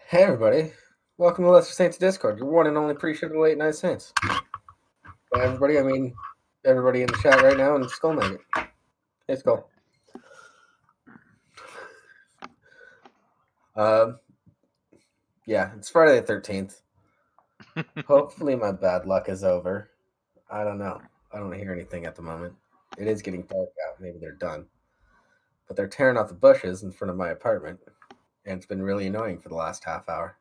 Hey everybody, welcome to Lesser Saints Discord, your one and only pre-show to late night Saints. By everybody, I mean everybody in the chat right now and Skull Maggot. Hey Skull. Yeah, it's Friday the 13th. Hopefully my bad luck is over. I don't know. I don't hear anything at the moment. It is getting dark out. Maybe they're done. But they're tearing out the bushes in front of my apartment. And it's been really annoying for the last half hour.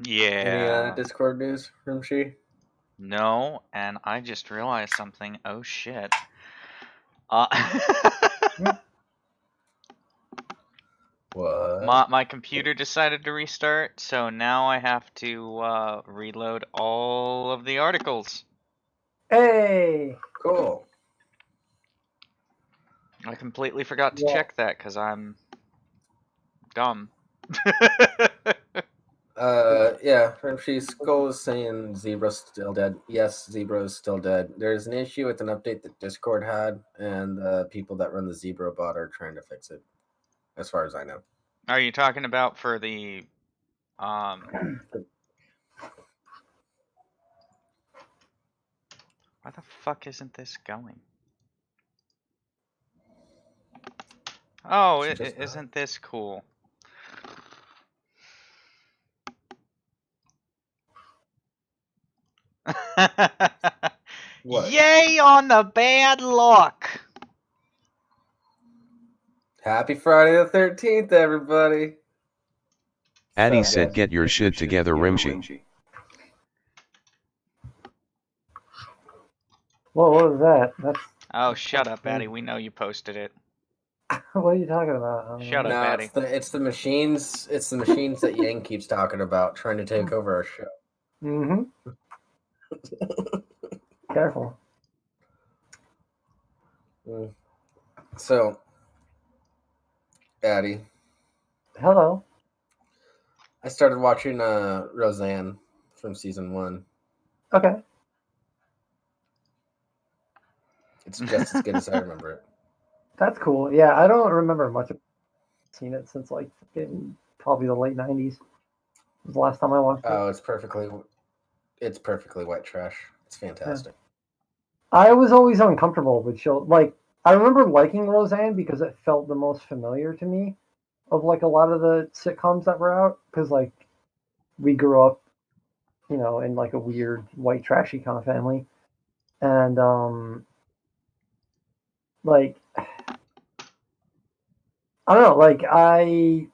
Any Yeah. Discord news, Rimshee? No, and I just realized something. Oh shit. What? My computer decided to restart, so now I have to reload all of the articles. Hey! Cool. I completely forgot to Yeah. check that because I'm dumb. Yeah, Rimshee Skull is saying Zebra's still dead. Yes, Zebra is still dead. There's an issue with an update that Discord had, and the people that run the Zebra bot are trying to fix it, as far as I know. Are you talking about for the Why the fuck isn't this going? Oh, isn't this cool? What? Yay on the bad luck! Happy Friday the 13th, everybody! Addy said get your shit together, Rimshee. What was that? That's Oh, shut up, Addy. We know you posted it. what are you talking about? Shut up, No, Addy. it's the machines. It's the machines that Yang keeps talking about, trying to take over our show. Mm-hmm. Careful. So, Addy, Hello. I started watching Roseanne from season 1. Okay. It's just as good as I remember it. That's cool. Yeah, I don't remember much of seen it since like probably the late 90s. Was the last time I watched it. Oh, it's perfectly white trash. It's fantastic. I was always uncomfortable with shows. Like, I remember liking Roseanne because it felt the most familiar to me of like a lot of the sitcoms that were out. Because like we grew up, in like a weird white trashy kind of family, and like I don't know, like I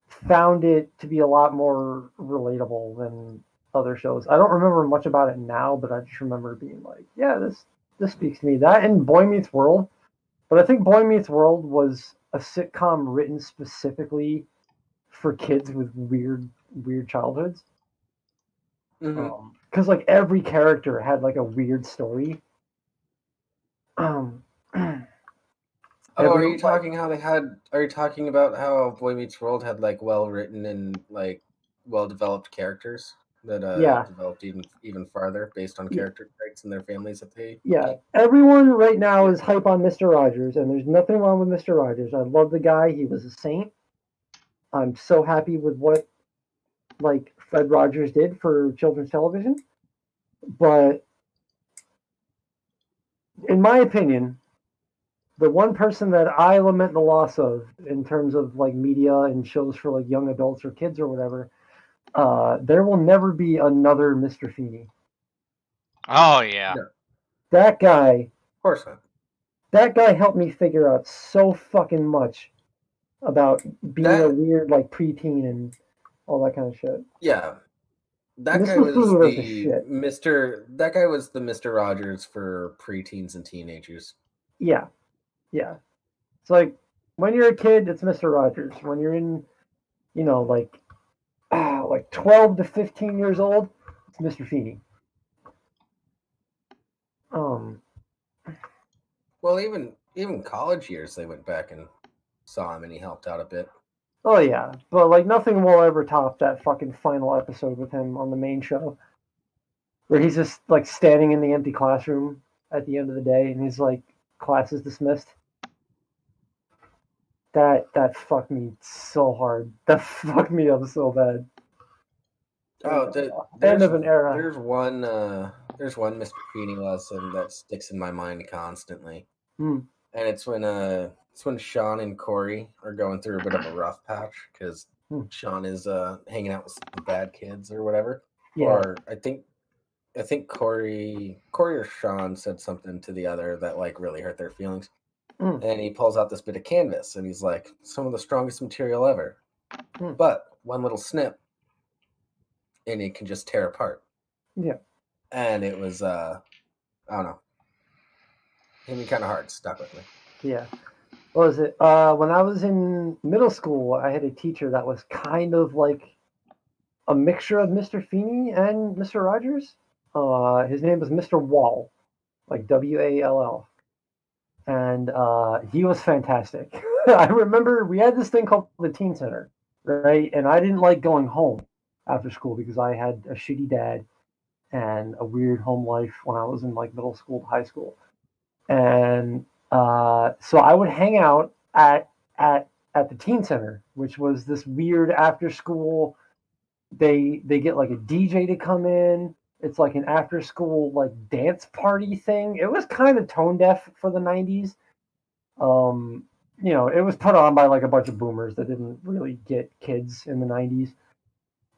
found it to be a lot more relatable than other shows. I don't remember much about it now, but I just remember being like, yeah, this speaks to me. That and Boy Meets World, but I think Boy Meets World was a sitcom written specifically for kids with weird childhoods. Because like every character had like a weird story. Are you talking about how Boy Meets World had like well written and like well developed characters that developed even farther based on character traits and their families that they everyone right now is hype on Mr. Rogers, and there's nothing wrong with Mr. Rogers. I love the guy. He was a saint. I'm so happy with what like Fred Rogers did for children's television. But in my opinion, the one person that I lament the loss of in terms of like media and shows for like young adults or kids or whatever, there will never be another Mr. Feeney. Oh yeah. No. That guy. Of course not. That guy helped me figure out so fucking much about being a weird like preteen and all that kind of shit. Yeah. That guy was the Mr. Rogers for preteens and teenagers. Yeah. Yeah. It's like when you're a kid, it's Mr. Rogers. When you're in, like 12 to 15 years old, it's Mr. Feeney. Well, even college years, they went back and saw him, and he helped out a bit. Oh yeah, but like nothing will ever top that fucking final episode with him on the main show, where he's just like standing in the empty classroom at the end of the day, and he's like, "Class is dismissed." That fucked me so hard. That fucked me up so bad. Oh, End of an era. There's one Mr. Feeney lesson that sticks in my mind constantly, Hmm. and it's when Sean and Corey are going through a bit of a rough patch because Sean is hanging out with the bad kids or whatever. Yeah. Or I think Corey or Sean said something to the other that like really hurt their feelings. And he pulls out this bit of canvas and he's like, some of the strongest material ever. But one little snip and it can just tear apart. Yeah. And it was I don't know. Hit me kind of hard, stuck with me. Yeah. What was it? When I was in middle school, I had a teacher that was kind of like a mixture of Mr. Feeney and Mr. Rogers. His name was Mr. Wall, like Wall. And he was fantastic. I remember we had this thing called the Teen Center, right? And I didn't like going home after school because I had a shitty dad and a weird home life when I was in like middle school to high school. And so I would hang out at the Teen Center, which was this weird after school. They get like a DJ to come in. It's like an after school like dance party thing. It was kind of tone deaf for the 90s. It was put on by like a bunch of boomers that didn't really get kids in the 90s.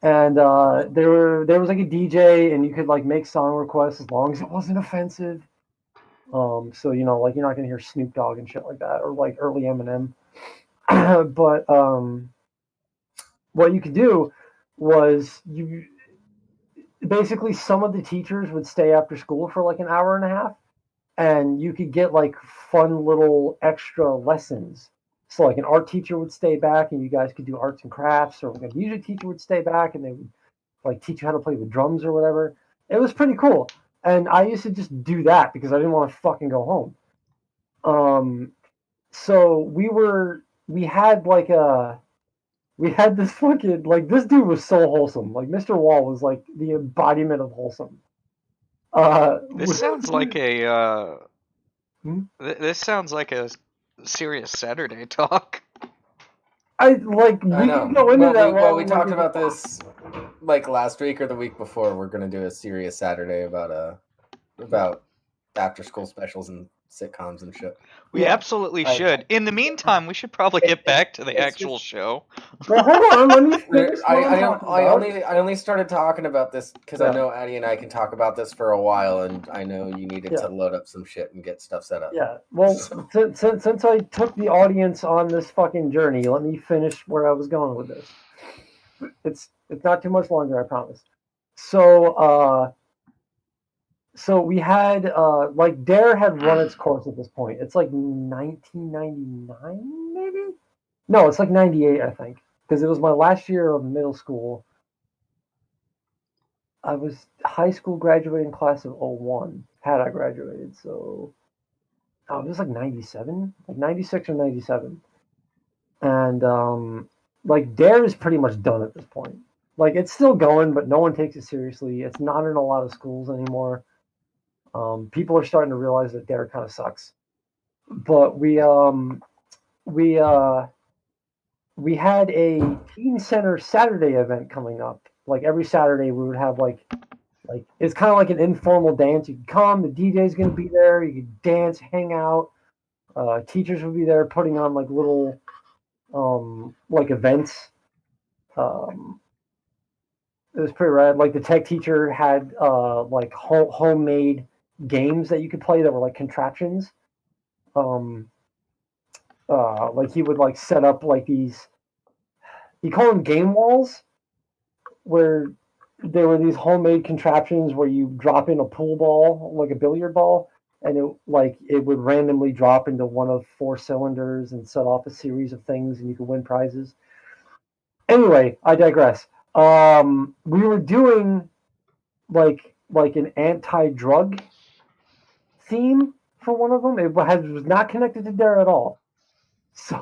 And there was like a DJ and you could like make song requests as long as it wasn't offensive. So like you're not gonna hear Snoop Dogg and shit like that, or like early Eminem. But what you could do was you basically some of the teachers would stay after school for like an hour and a half, and you could get like fun little extra lessons. So like an art teacher would stay back, and you guys could do arts and crafts, or like a music teacher would stay back, and they would like teach you how to play the drums or whatever. It was pretty cool. And I used to just do that because I didn't want to fucking go home. So we had this fucking like this dude was so wholesome. Like Mr. Wall was like the embodiment of wholesome. This sounds like a Hmm? this sounds like a serious Saturday talk. I like we I know. can go into that. Well, we talked about this like last week or the week before. We're gonna do a serious Saturday about after school specials and sitcoms and shit. We absolutely should. In the meantime, we should probably get back to the actual show. Well, hold on. Let me finish what I'm talking about. I only started talking about this because I know Addie and I can talk about this for a while, and I know you needed to load up some shit and get stuff set up. Yeah. Well, since I took the audience on this fucking journey, let me finish where I was going with this. It's not too much longer, I promise. So we had like Dare had run its course at this point. It's like 1999 maybe? No, it's like 98 I think, because it was my last year of middle school. I was high school graduating class of 01 had I graduated. So it was like 97, like 96 or 97. And like Dare is pretty much done at this point. Like it's still going, but no one takes it seriously. It's not in a lot of schools anymore. People are starting to realize that Dare kind of sucks. But we had a Teen Center Saturday event coming up. Like every Saturday we would have like it's kind of like an informal dance. You could come, the DJ's gonna be there, you could dance, hang out. Teachers would be there putting on like little like events. It was pretty rad. Like the tech teacher had like homemade games that you could play that were like contraptions. Like he would like set up like these. He called them game walls, where there were these homemade contraptions where you drop in a pool ball, like a billiard ball, and it would randomly drop into one of 4 cylinders and set off a series of things, and you could win prizes. Anyway, I digress. We were doing like an anti-drug theme for one of them. It was not connected to Dare at all. So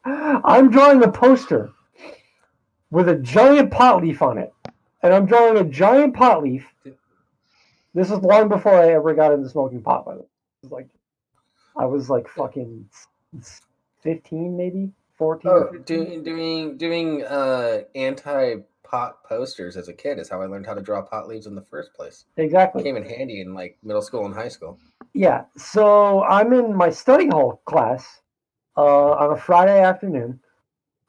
I'm drawing a poster with a giant pot leaf on it, and I'm drawing a giant pot leaf. This was long before I ever got into smoking pot. By the way, I was like fucking 15, maybe 14 or 15. Doing anti-pot posters as a kid is how I learned how to draw pot leaves in the first place. Exactly. Came in handy in like middle school and high school. Yeah. So I'm in my study hall class on a Friday afternoon,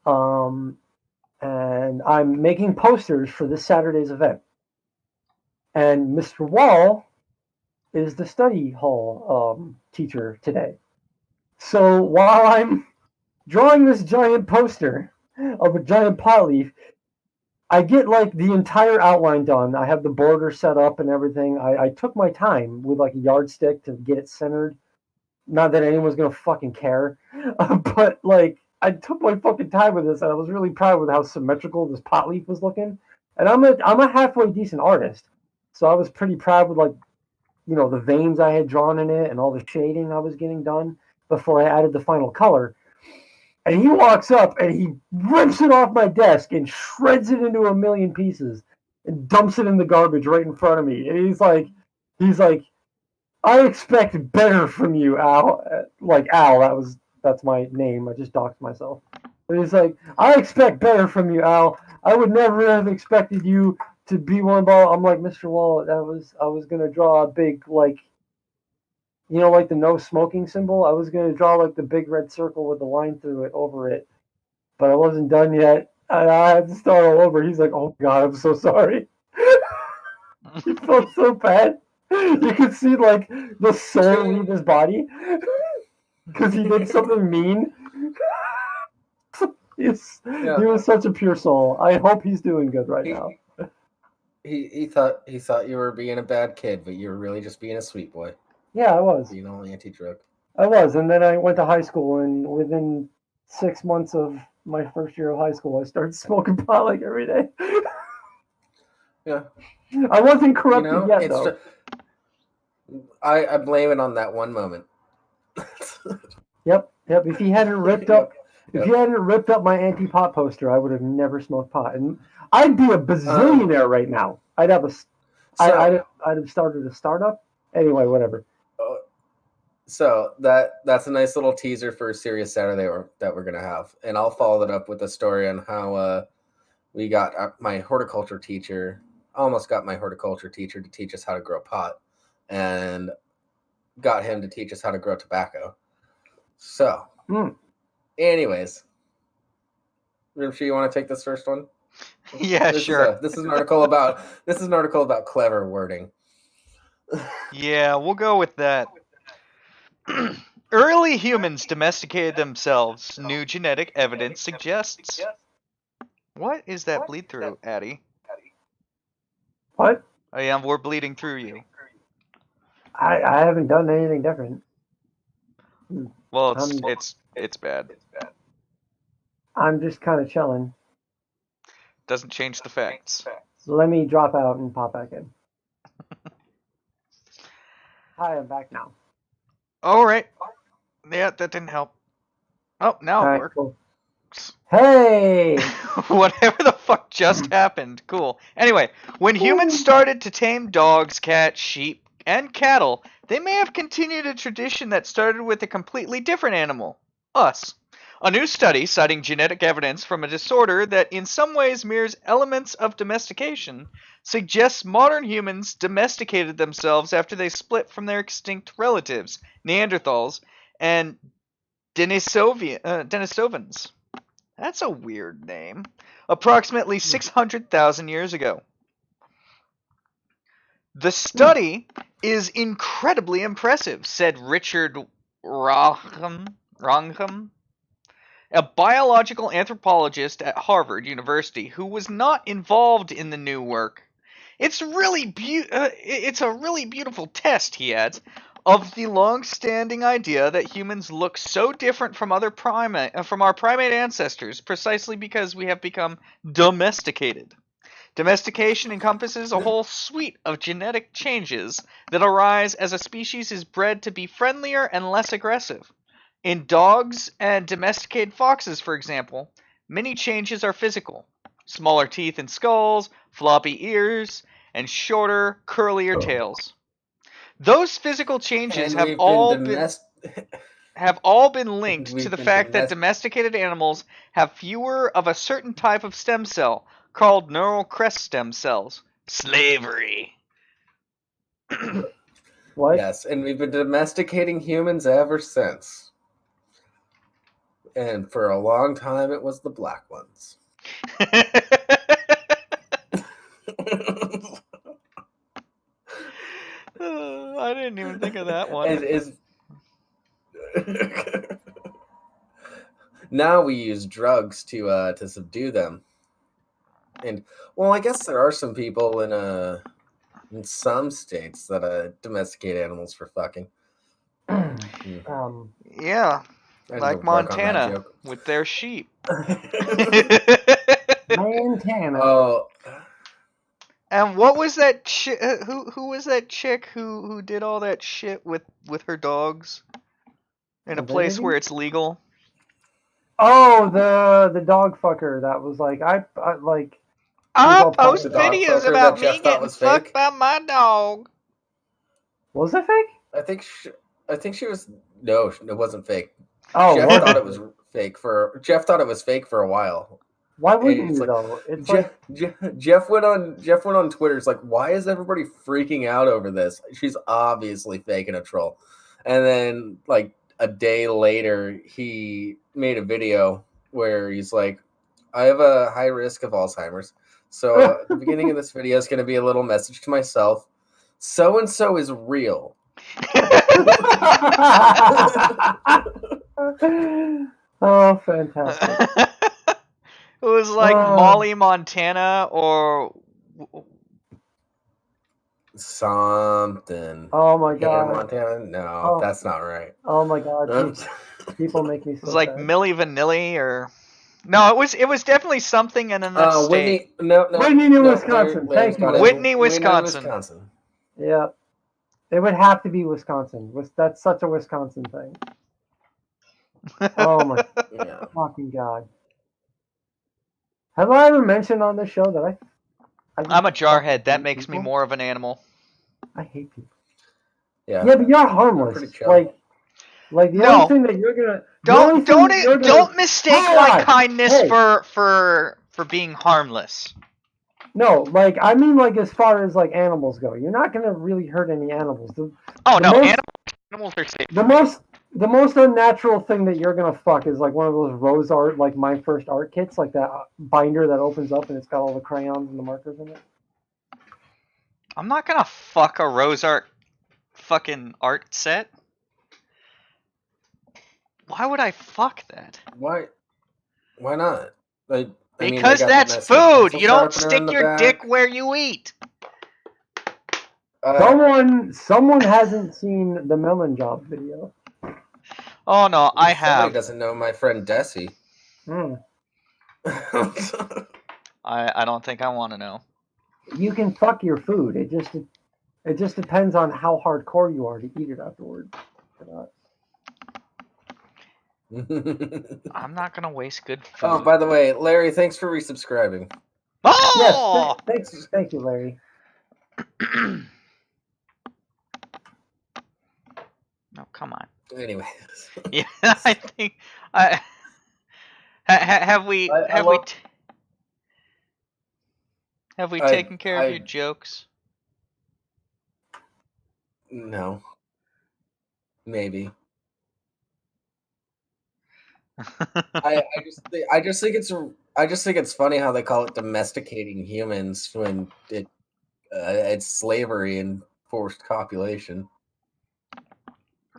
and I'm making posters for this Saturday's event. And Mr. Wall is the study hall teacher today. So while I'm drawing this giant poster of a giant pot leaf, I get like the entire outline done. I have the border set up and everything. I took my time with like a yardstick to get it centered. Not that anyone's gonna fucking care, but like I took my fucking time with this, and I was really proud with how symmetrical this pot leaf was looking. And I'm a halfway decent artist, so I was pretty proud with like the veins I had drawn in it and all the shading I was getting done before I added the final color. And he walks up and he rips it off my desk and shreds it into a million pieces and dumps it in the garbage right in front of me. And he's like, I expect better from you, Al. Like Al, that's my name. I just doxed myself. But he's like, I expect better from you, Al. I would never have expected you to be one ball. I'm like, Mr. Wall, I was gonna draw a big like like the no smoking symbol. I was gonna draw like the big red circle with the line through it over it, but I wasn't done yet. And I had to start all over. He's like, "Oh God, I'm so sorry." He felt so bad. You could see like the soul leave his body because he did something mean. He was such a pure soul. I hope he's doing good right now. He thought you were being a bad kid, but you were really just being a sweet boy. Yeah, I was. Being all anti-drug. I was, and then I went to high school, and within 6 months of my first year of high school, I started smoking pot like every day. Yeah. I wasn't corrupted yet, though. I blame it on that one moment. Yep. If he hadn't ripped up, my anti-pot poster, I would have never smoked pot, and I'd be a bazillionaire right now. I'd have I'd have started a startup. Anyway, whatever. So that's a nice little teaser for a serious Saturday that we're gonna have, and I'll follow that up with a story on how we got my horticulture teacher. Almost got my horticulture teacher to teach us how to grow pot, and got him to teach us how to grow tobacco. So, anyways, Rimshee, you want to take this first one? Yeah, sure. This is an article about clever wording. Yeah, we'll go with that. Early humans domesticated themselves. New genetic evidence suggests. What is that bleed through, Addie? What? Oh yeah, we're bleeding through you. I haven't done anything different. Well, it's bad. I'm just kind of chilling. Doesn't change the facts. Let me drop out and pop back in. Hi, I'm back now. All right. Yeah, that didn't help. Oh, now it works. Cool. Hey! Whatever the fuck just happened. Cool. Anyway, when humans started to tame dogs, cats, sheep, and cattle, they may have continued a tradition that started with a completely different animal. Us. A new study citing genetic evidence from a disorder that in some ways mirrors elements of domestication suggests modern humans domesticated themselves after they split from their extinct relatives, Neanderthals, and Denisovans. That's a weird name. Approximately 600,000 years ago. The study is incredibly impressive, said Richard Wrangham, a biological anthropologist at Harvard University who was not involved in the new work. It's a really beautiful test, he adds, of the long-standing idea that humans look so different from our primate ancestors precisely because we have become domesticated. Domestication encompasses a whole suite of genetic changes that arise as a species is bred to be friendlier and less aggressive. In dogs and domesticated foxes, for example, many changes are physical. Smaller teeth and skulls, floppy ears, and shorter, curlier tails. Those physical changes have all been... have all been linked to We've the been fact that domesticated animals have fewer of a certain type of stem cell called neural crest stem cells. Slavery. What? Yes, and we've been domesticating humans ever since. And for a long time, it was the black ones. I didn't even think of that one. Now we use drugs to subdue them. And well, I guess there are some people in some states that domesticate animals for fucking. Yeah, I need like to work on that Montana joke. with their sheep. Montana. Oh, And what was that chick? Who was that chick who did all that shit with her dogs in a place where it's legal? Oh, the dog fucker that was like I like. I'll post The dog videos fucker about that me Jeff thought getting was fucked fake? by my dog. Was it fake? I think she was. No, it wasn't fake. Oh, Jeff was thought it? it was fake for. Jeff thought it was fake for a while. Why wouldn't It's you like, though? It's Jeff went on Twitter. It's like, why is everybody freaking out over this? She's obviously fake and a troll. And then like a day later, he made a video where he's like, I have a high risk of Alzheimer's. So at the beginning of this video is going to be a little message to myself. So and so is real. Oh, fantastic. It was like Molly Montana or something. Oh my Hannah god. Montana? No, Oh. that's not right. Oh my god. People make me so it was like sad. Milli Vanilli or no, it was definitely something in that state. Whitney, no, Whitney, Wisconsin. Thank you. Whitney, Wisconsin. Yeah. It would have to be Wisconsin. That's such a Wisconsin thing. Oh my fucking god. Have I ever mentioned on this show that I'm a jarhead. That makes me more of an animal. I hate people. Yeah, but you're harmless. Like the only thing that you're gonna don't mistake my kindness for being harmless. No, like I mean, like as far as like animals go, you're not gonna really hurt any animals. Animals are safe. The most unnatural thing that you're gonna fuck is like one of those rose art, like my first art kits, like that binder that opens up and it's got all the crayons and the markers in it. I'm not gonna fuck a rose art fucking art set. Why would I fuck that? Why not? Because that's food. You don't stick your dick where you eat. Someone hasn't seen the Melon Job video. Oh no, I have. Somebody doesn't know my friend Desi. I don't think I want to know. You can fuck your food. It just depends on how hardcore you are to eat it afterward. I'm not gonna waste good food. Oh, by the way, Larry, thanks for resubscribing. Oh, yes, thank you, Larry. No, come on. Anyway, yeah, I think have we taken care of your jokes? No, maybe. I just think it's funny how they call it domesticating humans when it's slavery and forced copulation.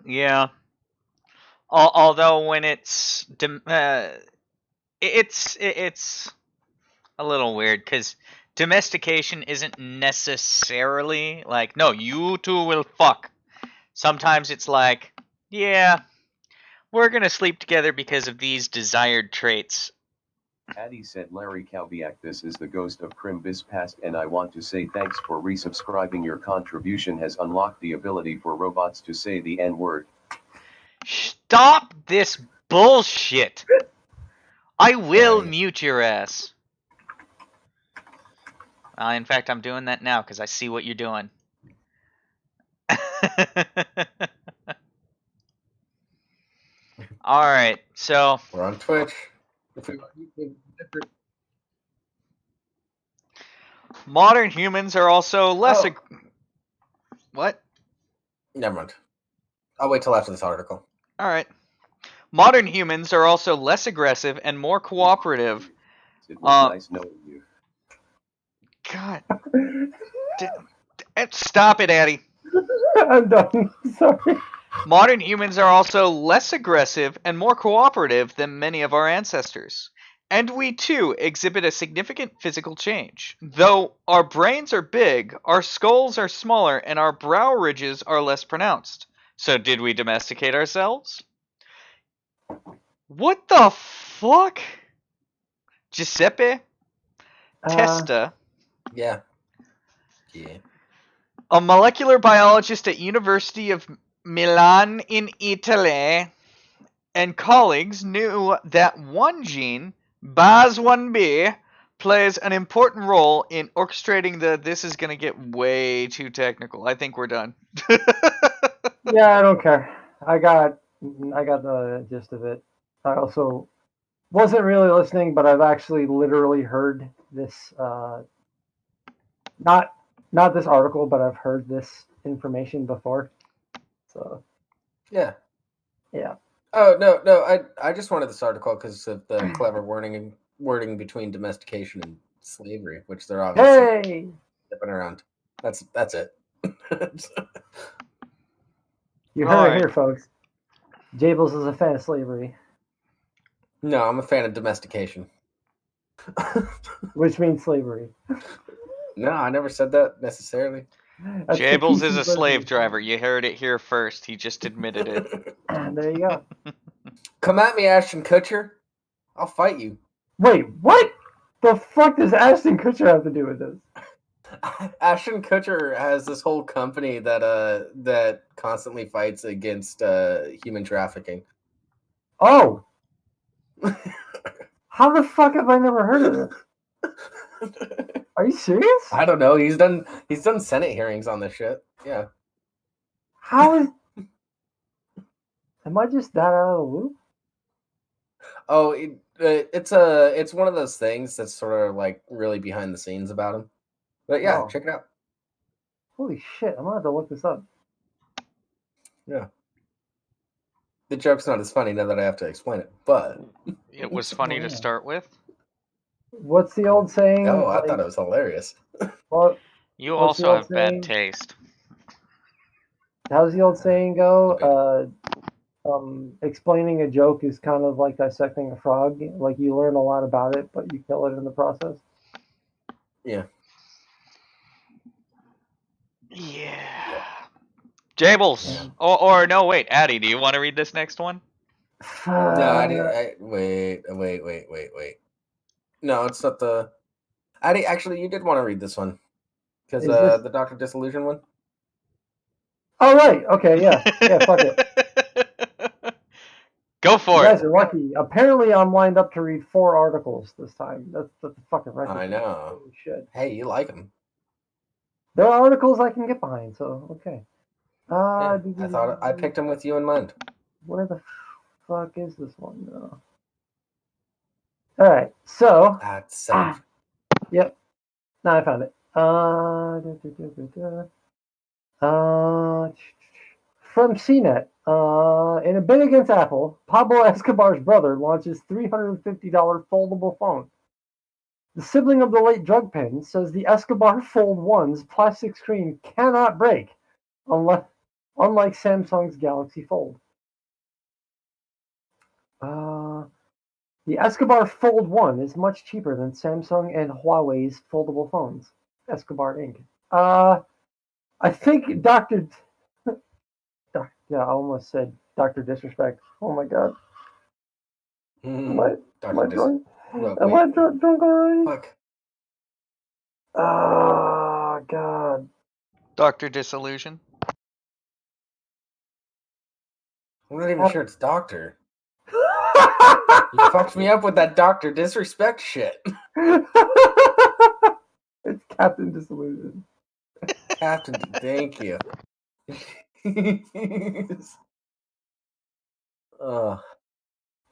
Yeah. Although when it's a little weird because domestication isn't necessarily like, no, you two will fuck. Sometimes it's like, yeah, we're gonna sleep together because of these desired traits. Addy said, Larry Kalbiak, this is the ghost of Krimbis past, and I want to say thanks for resubscribing. Your contribution has unlocked the ability for robots to say the N-word. Stop this bullshit! I will mute your ass. In fact, I'm doing that now because I see what you're doing. All right, so We're on Twitch. If we want YouTube, different. modern humans are also less. Oh. What? Never mind. I'll wait till after this article. All right. Modern humans are also less aggressive and more cooperative. It was nice knowing you. God. Stop it, Addy. I'm done. Sorry. Modern humans are also less aggressive and more cooperative than many of our ancestors. And we too exhibit a significant physical change. Though our brains are big, our skulls are smaller, and our brow ridges are less pronounced. So did we domesticate ourselves? What the fuck? Giuseppe Testa, Yeah. a molecular biologist at University of Milan in Italy, and colleagues knew that one gene, BAS1B, plays an important role in orchestrating the. This is going to get way too technical. I think we're done. Yeah, I don't care. I got the gist of it. I also wasn't really listening, but I've actually literally heard this. Not this article, but I've heard this information before. So Yeah. yeah. Oh no! I just wanted this article because of the clever wording between domestication and slavery, which they're obviously Hey, dipping around. That's it. you heard All it right. here, folks. Jables is a fan of slavery, No, I'm a fan of domestication. which means slavery. No, I never said that necessarily. That's the Jables is PC a slave version. driver. You heard it here first. He just admitted it. There you go. Come at me, Ashton Kutcher. I'll fight you. Wait, what? The fuck does Ashton Kutcher have to do with this? Ashton Kutcher has this whole company that constantly fights against human trafficking. Oh, how the fuck have I never heard of this? Are you serious? I don't know. He's done Senate hearings on this shit. Yeah. How is? Am I just that out of the loop? Oh, it's one of those things that's sort of like really behind the scenes about him. But yeah, Oh. check it out. Holy shit! I'm gonna have to look this up. Yeah. The joke's not as funny now that I have to explain it, but It was funny to start with. What's the old saying? oh, I thought it was hilarious. What? You What's the also old have bad saying? taste. How's the old saying go? Explaining a joke is kind of like dissecting a frog. Like you learn a lot about it, but you kill it in the process. Yeah. Yeah. Jables. Or no, wait, Addy, do you want to read this next one? No, wait. No, it's not the. Addy, actually, you did want to read this one because Is this- the Doctor Disillusion one. Oh right, okay, yeah, fuck it. Go You for guys it. are lucky. Apparently, I'm lined up to read 4 articles this time. That's the fucking record. I know. Holy shit. Hey, you like them? There are articles I can get behind, so okay. Yeah, I thought I picked them with you in mind. Where the fuck is this one now? All right, so That's yep. Now I found it. From CNET. In a bid against Apple, Pablo Escobar's brother launches $350 foldable phone. The sibling of the late drug pen says the Escobar Fold 1's plastic screen cannot break, unlike Samsung's Galaxy Fold. The Escobar Fold 1 is much cheaper than Samsung and Huawei's foldable phones. Escobar Inc. I think Dr. Yeah, I almost said Dr. Disrespect. Oh my god. Am I drunk? Am I drunk already? Fuck. Oh god. Dr. Disillusion. I'm not even sure it's Doctor. You fucked me up with that Doctor Disrespect shit. It's Captain Disillusion. Captain, thank you.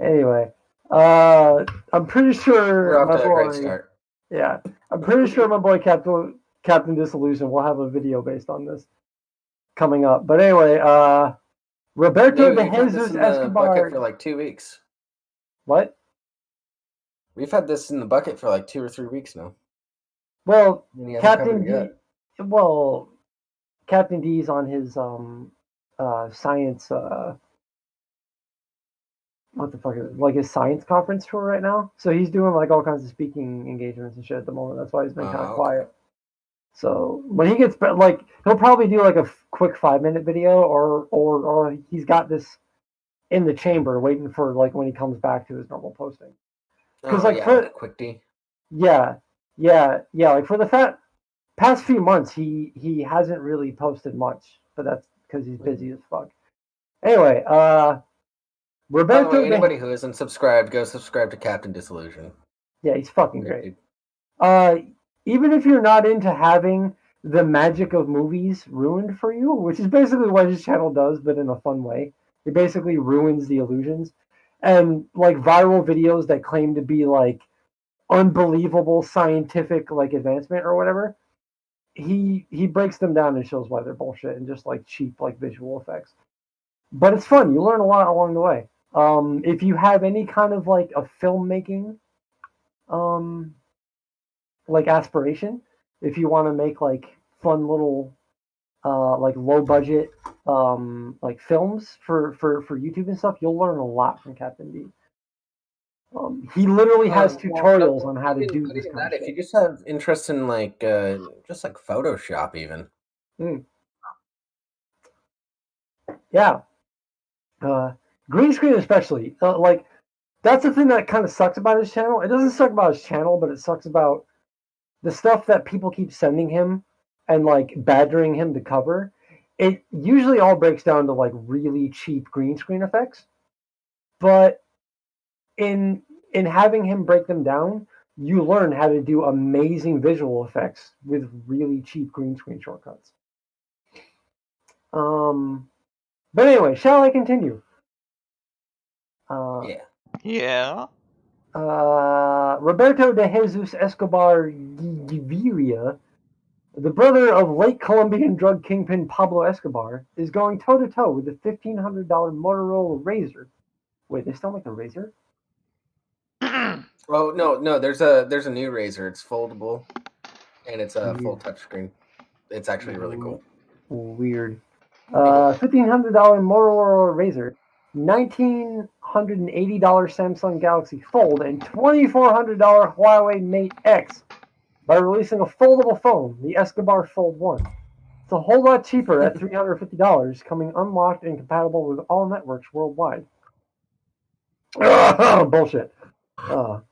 Anyway, I'm pretty We're sure off my to a great boy. start. Yeah, I'm pretty sure my boy Captain Disillusion will have a video based on this coming up. But anyway, Roberto Maybe de we've had this Jesus in the bucket Escobar. for like 2 weeks. What? We've had this in the bucket for like 2 or 3 weeks now. Well, And he hasn't covered Captain it yet. D. Well, Captain D's on his science. What the fuck is it? Like his science conference tour right now. So he's doing like all kinds of speaking engagements and shit at the moment. That's why he's been kind of Okay. quiet. So when he gets like, he'll probably do like a quick 5-minute video, or he's got this in the chamber waiting for like when he comes back to his normal posting. Because Oh, like yeah, for like a quick D. yeah, like for the past few months he hasn't really posted much, but that's because he's busy as fuck. Anyway, By the Roberto way, anybody who isn't subscribed, go subscribe to Captain Disillusion. yeah, he's fucking Great great. dude. Even if you're not into having the magic of movies ruined for you, which is basically what his channel does, but in a fun way. It basically ruins the illusions. And like viral videos that claim to be like unbelievable scientific like advancement or whatever, he breaks them down and shows why they're bullshit and just like cheap like visual effects. But it's fun. You learn a lot along the way. If you have any kind of like a filmmaking um like aspiration, if you want to make like fun little like low budget like films for YouTube and stuff, you'll learn a lot from Captain D. He literally has tutorials on how to do this kind of If you shit. just have interest in like just like Photoshop even. Yeah. Green screen especially. Like that's the thing that kind of sucks about his channel. It doesn't suck about his channel, but it sucks about the stuff that people keep sending him and like badgering him to cover. It usually all breaks down to like really cheap green screen effects. But in having him break them down, you learn how to do amazing visual effects with really cheap green screen shortcuts. But anyway, shall I continue? Yeah. Yeah. Roberto de Jesus Escobar Gaviria, the brother of late Colombian drug kingpin Pablo Escobar, is going toe to toe with the $1,500 Motorola Razr. Wait, they still make a Razr? Oh no, there's a new Razr. It's foldable, and it's a full touchscreen. It's actually really cool. Weird. $1,500 Motorola Razr, $1,980 Samsung Galaxy Fold, and $2,400 Huawei Mate X by releasing a foldable phone, the Escobar Fold 1. It's a whole lot cheaper at $350, coming unlocked and compatible with all networks worldwide. Bullshit. Oh,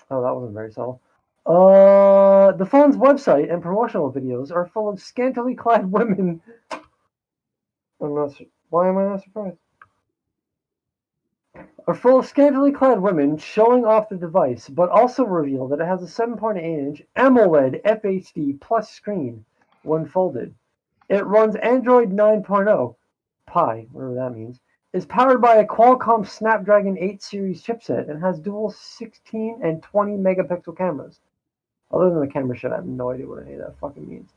that wasn't very subtle. The phone's website and promotional videos are full of scantily clad women. Why am I not surprised? Are full of scantily clad women showing off the device, but also reveal that it has a 7.8-inch AMOLED FHD plus screen when folded. It runs Android 9.0 Pie, whatever that means, is powered by a Qualcomm Snapdragon 8 series chipset and has dual 16 and 20 megapixel cameras. Other than the camera shit, I have no idea what any of that fucking means.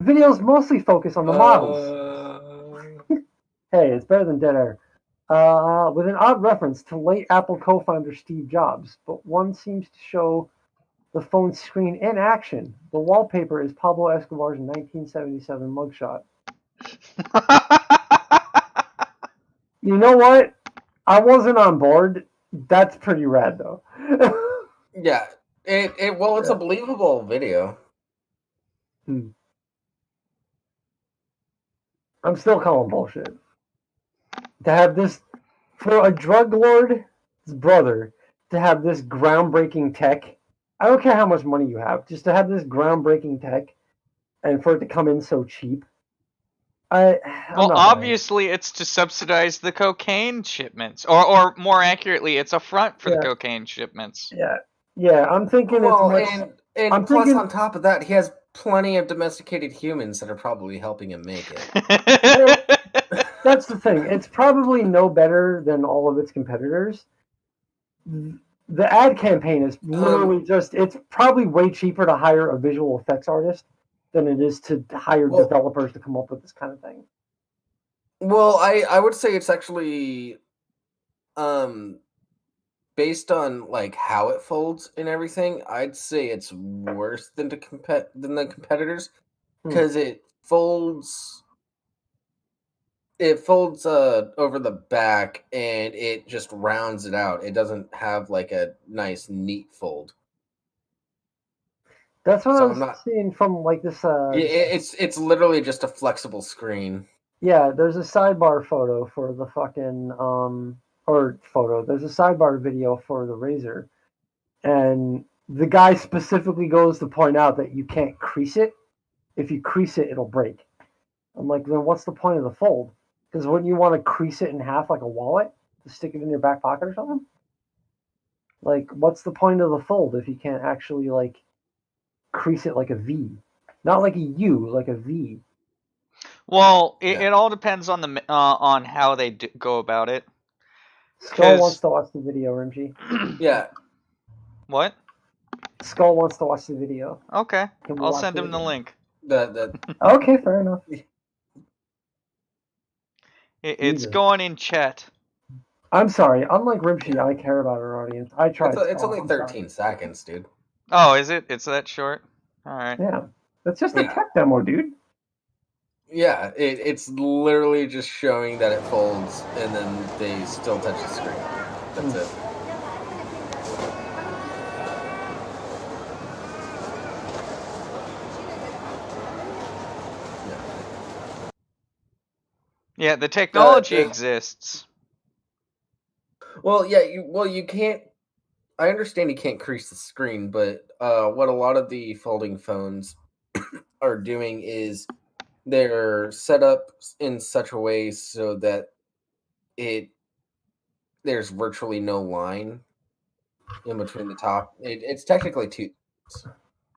Videos mostly focus on the models. Hey, it's better than dead air. With an odd reference to late Apple co-founder Steve Jobs, but one seems to show the phone screen in action. The wallpaper is Pablo Escobar's 1977 mugshot. You know what? I wasn't on board. That's pretty rad, though. Yeah, it's a believable video. I'm still calling bullshit. To have this, for a drug lord's brother, to have this groundbreaking tech, I don't care how much money you have, just to have this groundbreaking tech and for it to come in so cheap. I'm Well, not obviously, it's to subsidize the cocaine shipments, or more accurately, it's a front for the cocaine shipments. Yeah, I'm thinking Well, it's much. and I'm plus thinking, on top of that, he has plenty of domesticated humans that are probably helping him make it. That's the thing. It's probably no better than all of its competitors. The ad campaign is literally it's probably way cheaper to hire a visual effects artist than it is to hire developers to come up with this kind of thing. Well, I would say it's actually based on like how it folds and everything. I'd say it's worse than the competitors because it folds over the back and it just rounds it out. It doesn't have like a nice neat fold. That's what I was seeing from like this. It's literally just a flexible screen. Yeah, there's a sidebar photo for the fucking There's a sidebar video for the Razor, and the guy specifically goes to point out that you can't crease it. If you crease it, it'll break. I'm like, then what's the point of the fold? Because wouldn't you want to crease it in half like a wallet to stick it in your back pocket or something? Like, what's the point of the fold if you can't actually like crease it like a V, not like a U, like a V? Well, it all depends on the on how they go about it. Skull wants to watch the video, Rimshee. Yeah. What? Skull wants to watch the video. Okay, I'll send him the link. Okay, fair enough. It's going in chat. I'm sorry. Unlike Rimshee, I care about our audience. I tried. It's only 13 seconds, dude. Oh, is it? It's that short? All right. Yeah, that's just a tech demo, dude. Yeah, it's literally just showing that it folds, and then they still touch the screen. That's it. Yeah, the technology exists. Well, yeah, you can't. I understand you can't crease the screen, but what a lot of the folding phones are doing is they're set up in such a way so that there's virtually no line in between the top. It's technically two. So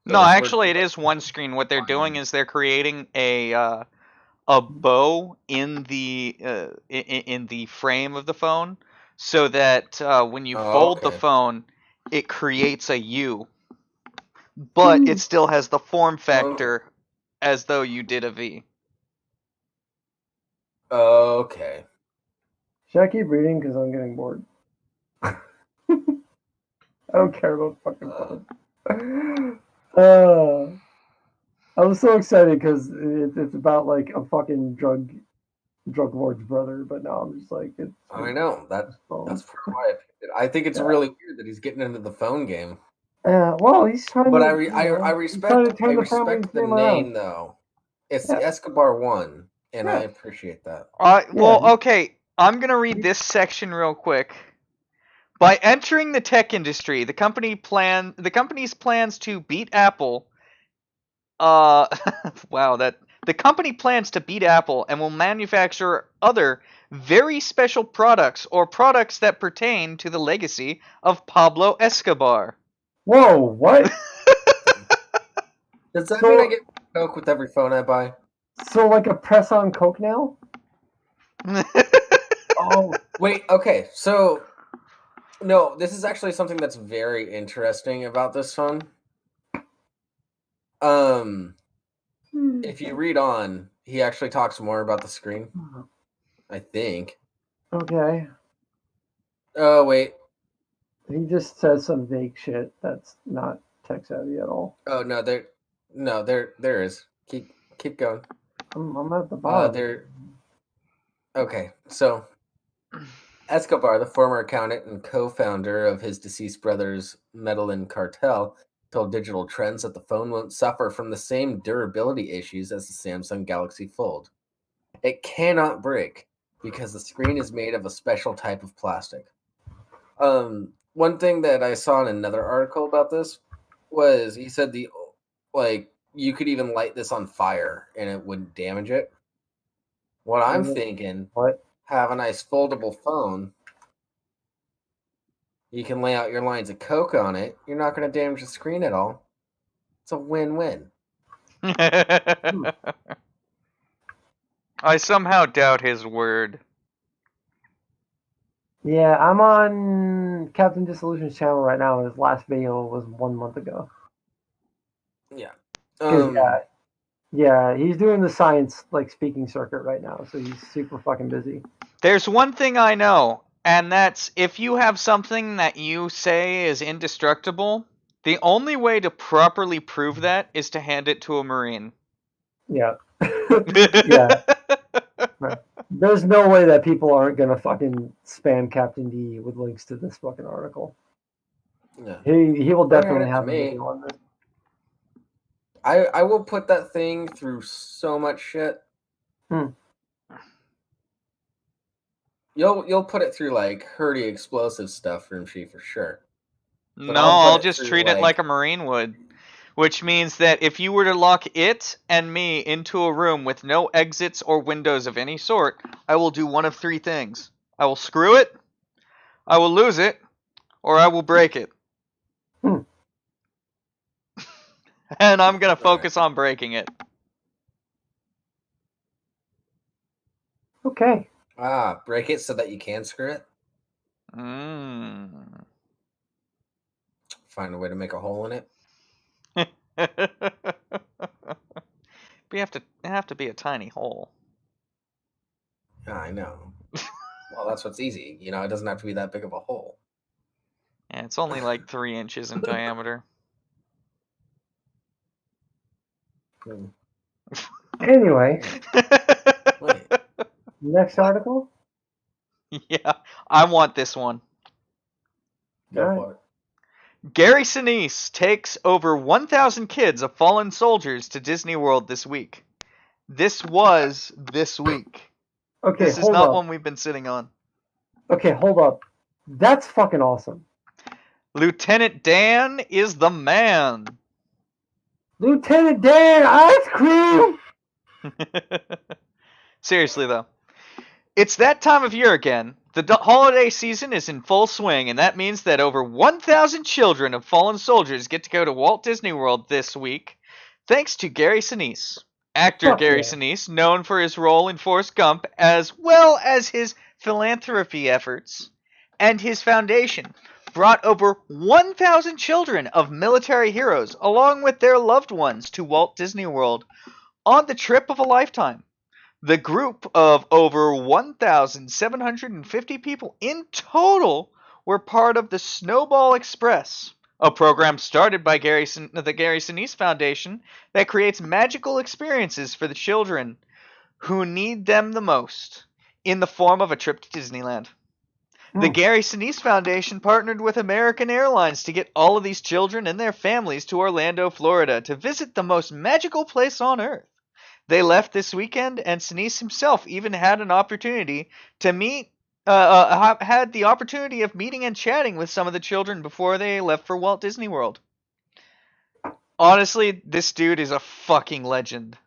no, actually, it is one screen. What they're doing is they're creating a bow in the frame of the phone, so that when you fold the phone, it creates a U, but it still has the form factor as though you did a V. Okay. Should I keep reading because I'm getting bored? I don't care about fucking phone. I was so excited because it's about like a fucking drug lord's brother, but now I'm just like, it's. I know that's why I picked it. I think it's really weird that he's getting into the phone game. Well, he's trying. But to, I respect the name though. It's Escobar 1, and I appreciate that. Well, okay, I'm gonna read this section real quick. By entering the tech industry, the company's plans to beat Apple. Wow, the company plans to beat Apple and will manufacture other very special products or products that pertain to the legacy of Pablo Escobar. Whoa, what? Does that mean I get Coke with every phone I buy? So like a press on Coke now? Oh, wait, okay. So no, this is actually something that's very interesting about this phone. If you read on, he actually talks more about the screen. I think. Okay. Oh, wait. He just says some vague shit that's not tech savvy at all. Oh no, there is. Keep going. I'm at the bottom. Okay, so Escobar, the former accountant and co-founder of his deceased brother's Medellin cartel, told Digital Trends that the phone won't suffer from the same durability issues as the Samsung Galaxy Fold. It cannot break because the screen is made of a special type of plastic. One thing that I saw in another article about this was he said you could even light this on fire and it wouldn't damage it. What I'm thinking, have a nice foldable phone. You can lay out your lines of Coke on it. You're not going to damage the screen at all. It's a win-win. I somehow doubt his word. Yeah, I'm on Captain Disillusion's channel right now, and his last video was 1 month ago. Yeah. 'Cause, yeah, he's doing the science like speaking circuit right now, so he's super fucking busy. There's one thing I know, and that's if you have something that you say is indestructible, the only way to properly prove that is to hand it to a Marine. Yeah. Yeah. Right. There's no way that people aren't gonna fucking spam Captain D with links to this fucking article. Yeah. He will Bring definitely it to have a me. video on this. I will put that thing through so much shit. Hmm. You'll put it through like Hurdy explosive stuff, Rimshee, for sure. But No, I'll put I'll it just through treat it like a Marine would. Which means that if you were to lock it and me into a room with no exits or windows of any sort, I will do one of three things. I will screw it, I will lose it, or I will break it. Hmm. And I'm gonna Alright. focus on breaking it. Okay. Break it so that you can screw it. Mm. Find a way to make a hole in it. But it have to be a tiny hole. Yeah, I know. Well, that's what's easy. You know, it doesn't have to be that big of a hole. And it's only like 3 inches in diameter. Hmm. Anyway, Wait. next What? article. Yeah, I want this one. Go Alright. for it. Gary Sinise takes over 1,000 kids of fallen soldiers to Disney World this week. This was this week. Okay, This is hold not up. one we've been sitting on. Okay, hold up. That's fucking awesome. Lieutenant Dan is the man. Lieutenant Dan Ice Cream! Seriously, though. It's that time of year again. The holiday season is in full swing, and that means that over 1,000 children of fallen soldiers get to go to Walt Disney World this week, thanks to Gary Sinise. Actor Fuck Gary yeah. Sinise, known for his role in Forrest Gump, as well as his philanthropy efforts, and his foundation, brought over 1,000 children of military heroes, along with their loved ones, to Walt Disney World on the trip of a lifetime. The group of over 1,750 people in total were part of the Snowball Express, a program started by the Gary Sinise Foundation that creates magical experiences for the children who need them the most, in the form of a trip to Disneyland. The Gary Sinise Foundation partnered with American Airlines to get all of these children and their families to Orlando, Florida, to visit the most magical place on Earth. They left this weekend, and Sinise himself even had an opportunity to had the opportunity of meeting and chatting with some of the children before they left for Walt Disney World. Honestly, this dude is a fucking legend.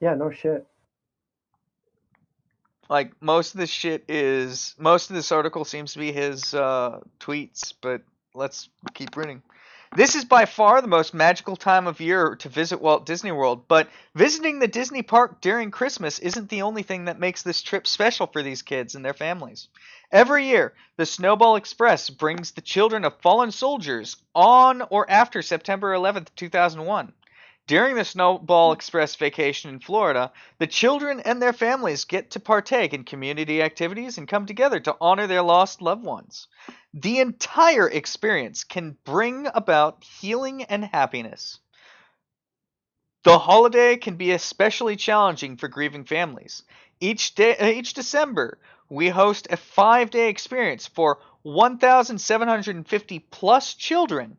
Yeah, no shit. Like, most of this article seems to be his tweets, but let's keep reading. This is by far the most magical time of year to visit Walt Disney World, but visiting the Disney park during Christmas isn't the only thing that makes this trip special for these kids and their families. Every year, the Snowball Express brings the children of fallen soldiers on or after September 11th, 2001. During the Snowball Express vacation in Florida, the children and their families get to partake in community activities and come together to honor their lost loved ones. The entire experience can bring about healing and happiness. The holiday can be especially challenging for grieving families. Each December, we host a 5-day experience for 1,750 plus children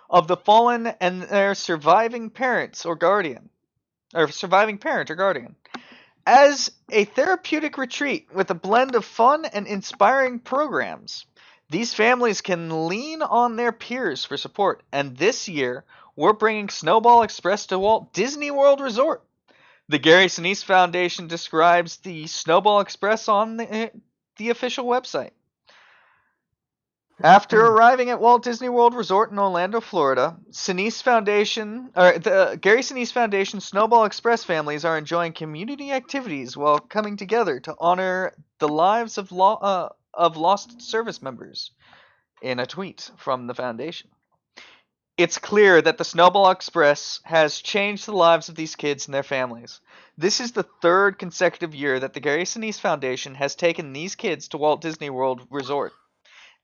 of the fallen and their surviving parents or guardian, or surviving parent or guardian, as a therapeutic retreat with a blend of fun and inspiring programs. These families can lean on their peers for support, and this year we're bringing Snowball Express to Walt Disney World Resort. The Gary Sinise Foundation describes the Snowball Express on the official website. After arriving at Walt Disney World Resort in Orlando, Florida, Sinise Foundation, or the Gary Sinise Foundation Snowball Express families are enjoying community activities while coming together to honor the lives of lost service members. In a tweet from the foundation, it's clear that the Snowball Express has changed the lives of these kids and their families. This is the third consecutive year that the Gary Sinise Foundation has taken these kids to Walt Disney World Resort.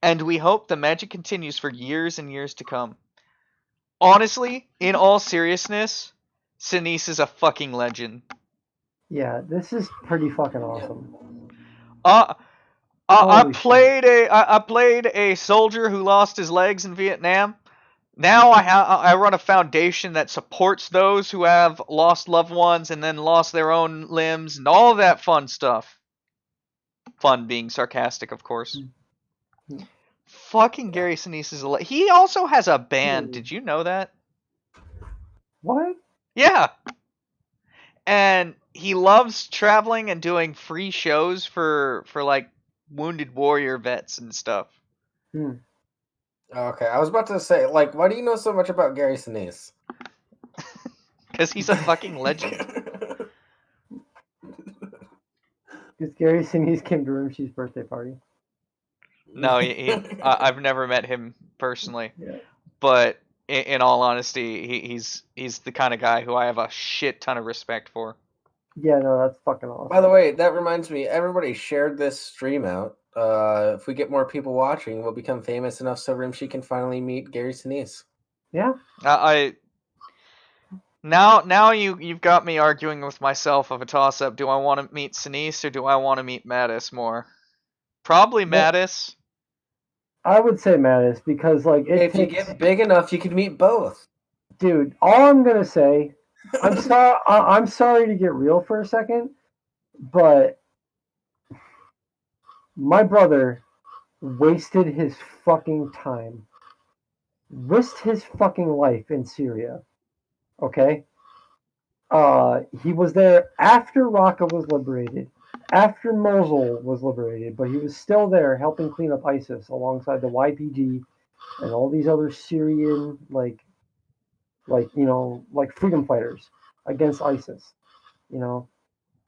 And we hope the magic continues for years and years to come. Honestly, in all seriousness, Sinise is a fucking legend. Yeah, this is pretty fucking awesome. I Holy played a soldier who lost his legs in Vietnam. Now I run a foundation that supports those who have lost loved ones and then lost their own limbs and all of that fun stuff. Fun being sarcastic, of course. Fucking Gary Sinise is he also has a band. Did you know that? What? Yeah. And he loves traveling and doing free shows for like wounded warrior vets and stuff. Okay, I was about to say, like, why do you know so much about Gary Sinise? Because he's a fucking legend. Because Gary Sinise came to Rimshee's birthday party. No, I've never met him personally. Yeah. But in all honesty, he's the kind of guy who I have a shit ton of respect for. Yeah, no, that's fucking awesome. By the way, that reminds me, everybody shared this stream out. If we get more people watching, we'll become famous enough so Rimshee can finally meet Gary Sinise. Yeah. Now you've got me arguing with myself of a toss-up. Do I want to meet Sinise or do I want to meet Mattis more? Probably Mattis. I would say Mattis because, like, if you get big enough, you can meet both. Dude, all I'm gonna say, I'm sorry to get real for a second, but my brother wasted his fucking time, risked his fucking life in Syria. Okay? He was there after Raqqa was liberated, after Mosul was liberated, but he was still there helping clean up ISIS alongside the YPG and all these other Syrian, like freedom fighters against ISIS,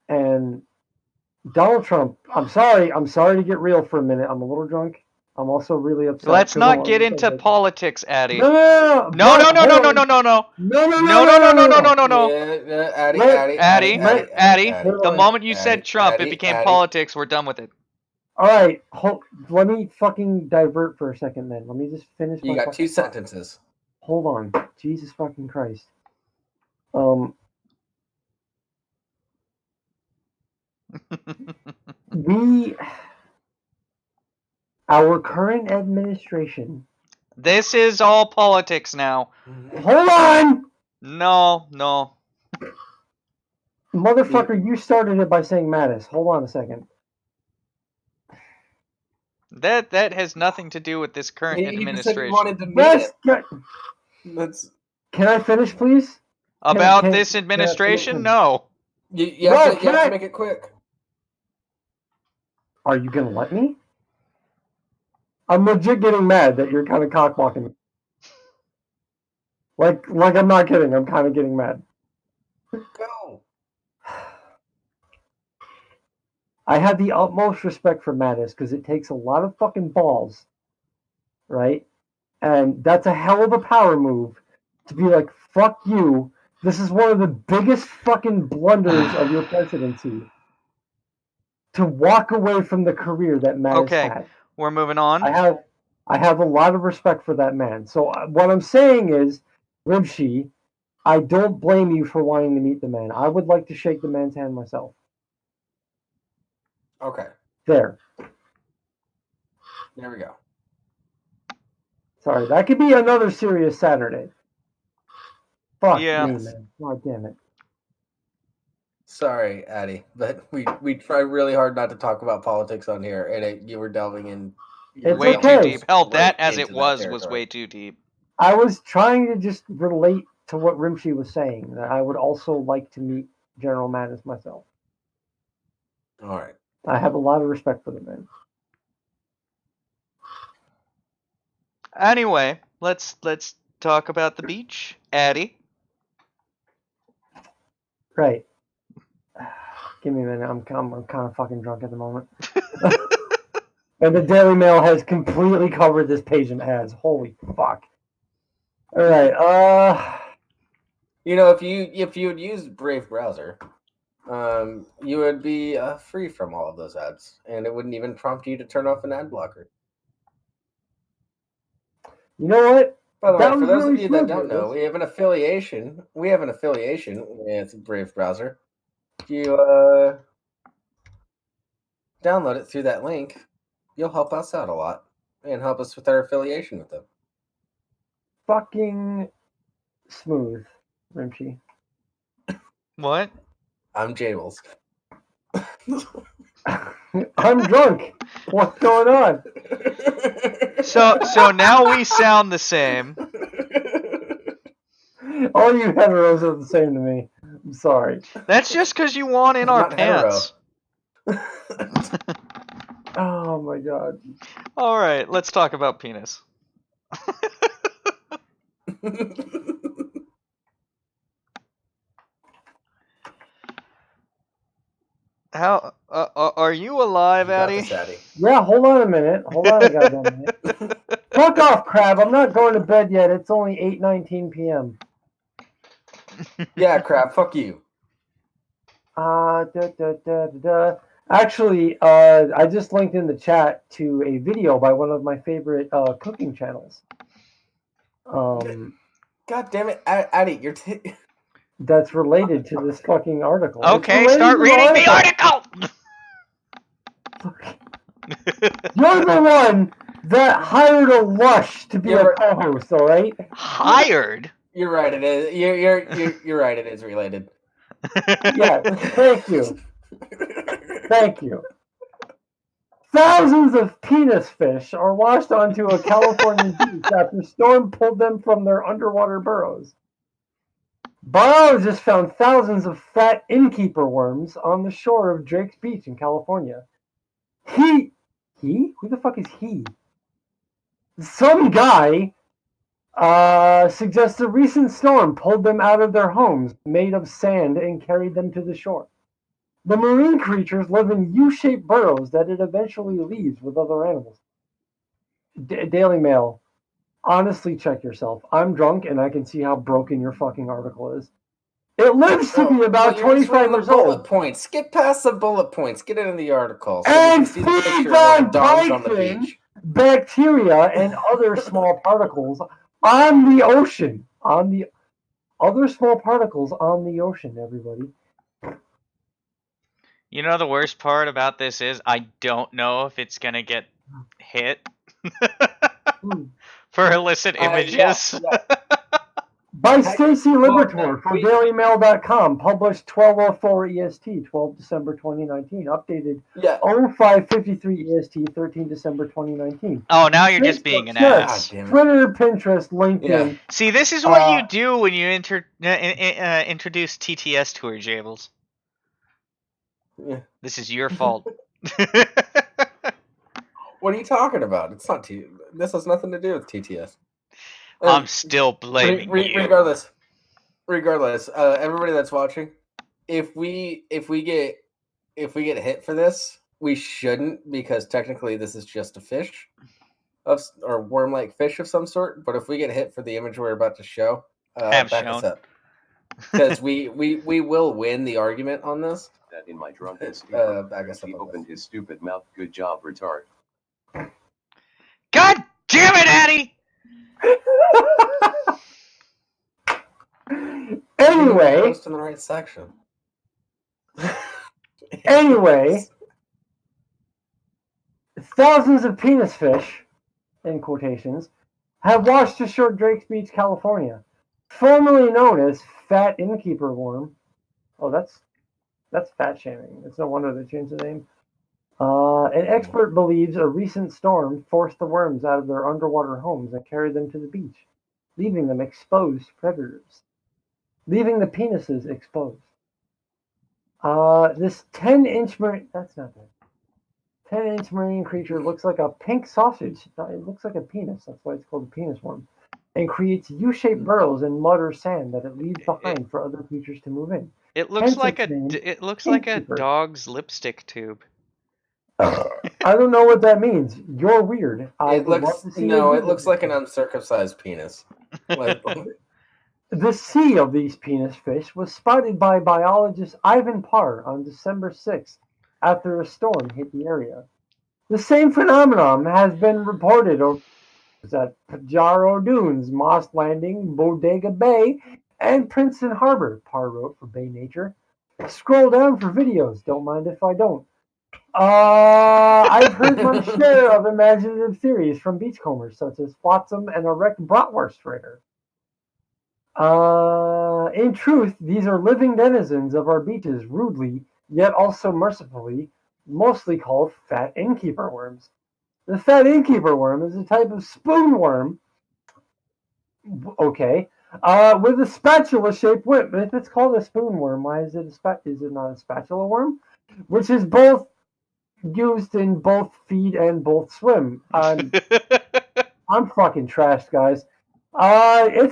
and Donald Trump, I'm sorry to get real for a minute. I'm a little drunk. I'm also really upset. Let's not get into politics, Addy. No. Addy. The moment you said Trump, it became politics. We're done with it. All right, let me fucking divert for a second then. Let me just finish. You got 2 sentences. Hold on. Jesus fucking Christ. Our current administration. This is all politics now. Hold on! No. Motherfucker, you started it by saying Mattis. Hold on a second. That has nothing to do with this current administration. He wanted to meet Can I finish, please? About this administration? No. You have to make it quick. Are you going to let me? I'm legit getting mad that you're kind of cock-blocking me. Like I'm not kidding. I'm kind of getting mad. Go. I have the utmost respect for Mattis because it takes a lot of fucking balls, right? And that's a hell of a power move to be like, fuck you. This is one of the biggest fucking blunders of your presidency. To walk away from the career that Mattis had. We're moving on. I have a lot of respect for that man. So what I'm saying is, Rimshee, I don't blame you for wanting to meet the man. I would like to shake the man's hand myself. Okay. There we go. Sorry, that could be another serious Saturday. Fuck me, man. God damn it. Sorry, Addy, but we try really hard not to talk about politics on here, and you were delving in way too deep. Hell, that as it was way too deep. I was trying to just relate to what Rimshee was saying, that I would also like to meet General Mattis myself. All right. I have a lot of respect for the man. Anyway, let's talk about the beach, Addie. Right. Give me a minute. I'm kind of fucking drunk at the moment. And the Daily Mail has completely covered this page in ads. Holy fuck. All right. You know, if you would use Brave browser, you would be free from all of those ads, and it wouldn't even prompt you to turn off an ad blocker. You know what? By the That way, for was those really of you that smooth, don't know, Davis. we have an affiliation. With Brave browser. If you download it through that link, you'll help us out a lot and help us with our affiliation with them. Fucking smooth, Rimshee. What? I'm Jables. I'm drunk. What's going on? So now we sound the same. All you heteros are the same to me. I'm sorry. That's just because you want in our Not hetero. pants. Oh my god. All right, let's talk about penis. How are you alive, You got Addie? this, Addie. Yeah, hold on a minute. Hold on a goddamn minute. Fuck off, crab. I'm not going to bed yet. It's only 8:19 p.m. Yeah, crap. Fuck you. Actually, I just linked in the chat to a video by one of my favorite cooking channels. God damn it, Addie, you're. That's related to this fucking article. Okay, start reading the article. You're the one that hired a lush to be a co-host, all right? Hired? You're right. It is. You're right. It is related. Yeah. Thank you. Thank you. Thousands of penis fish are washed onto a California beach after storm pulled them from their underwater burrows. Biologists found thousands of fat innkeeper worms on the shore of Drake's Beach in California. He? Who the fuck is he? Some guy suggests a recent storm pulled them out of their homes made of sand and carried them to the shore. The marine creatures live in U-shaped burrows that it eventually leaves with other animals. Daily Mail. Honestly, check yourself. I'm drunk and I can see how broken your fucking article is. It lives to be about 25 years bullet old. points. Get past the bullet points. Get it in the article. So And we can see the picture feeds of all the on dogs on the plankton, beach. bacteria, and other small particles on the ocean. On the other small particles on the ocean, everybody. You know the worst part about this is I don't know if it's gonna get hit for illicit images. Yeah. By Stacy Libertor for DailyMail.com, published 1204 EST, 12 December 2019, updated 0553 EST, 13 December 2019. Oh, now you're just being an ass. Twitter, Pinterest, LinkedIn. Yeah. See, this is what you do when you introduce TTS to her, Jables. Yeah. This is your fault. What are you talking about? It's not This has nothing to do with TTS. I'm still blaming you. Regardless, everybody that's watching, if we get hit for this, we shouldn't, because technically this is just a fish or worm-like fish of some sort. But if we get hit for the image we're about to show, back us up, because we will win the argument on this. That in my drunkenness, back us up. He opened his stupid mouth. Good job, retard. God damn it, Addie! Anyway, post in the right section. Anyway, thousands of penis fish, in quotations, have washed ashore Drake's Beach, California, formerly known as fat innkeeper worm. Oh, that's fat shaming. It's no wonder they changed the name. An expert believes a recent storm forced the worms out of their underwater homes and carried them to the beach, leaving them exposed to predators, leaving the penises exposed. This 10-inch marine... That's not 10-inch marine creature looks like a pink sausage. It looks like a penis. That's why it's called a penis worm. And creates U-shaped burrows in mud or sand that it leaves behind for other creatures to move in. It looks Hence like its name, it looks like a Innkeeper. dog's lipstick tube. I don't know what that means. You're weird. It looks like an an uncircumcised penis. Like, The sea of these penis fish was spotted by biologist Ivan Parr on December 6th after a storm hit the area. The same phenomenon has been reported at Pajaro Dunes, Moss Landing, Bodega Bay, and Princeton Harbor, Parr wrote for Bay Nature. Scroll down for videos. Don't mind if I don't. I've heard my share of imaginative theories from beachcombers, such as Flotsam and a wrecked bratwurst freighter. In truth, these are living denizens of our beaches, rudely, yet also mercifully, mostly called fat innkeeper worms. The fat innkeeper worm is a type of spoon worm, okay, with a spatula-shaped whip. If it's called a spoon worm, why is it is it not a spatula worm? Which is both used in both feed and both swim. I'm fucking trashed, guys.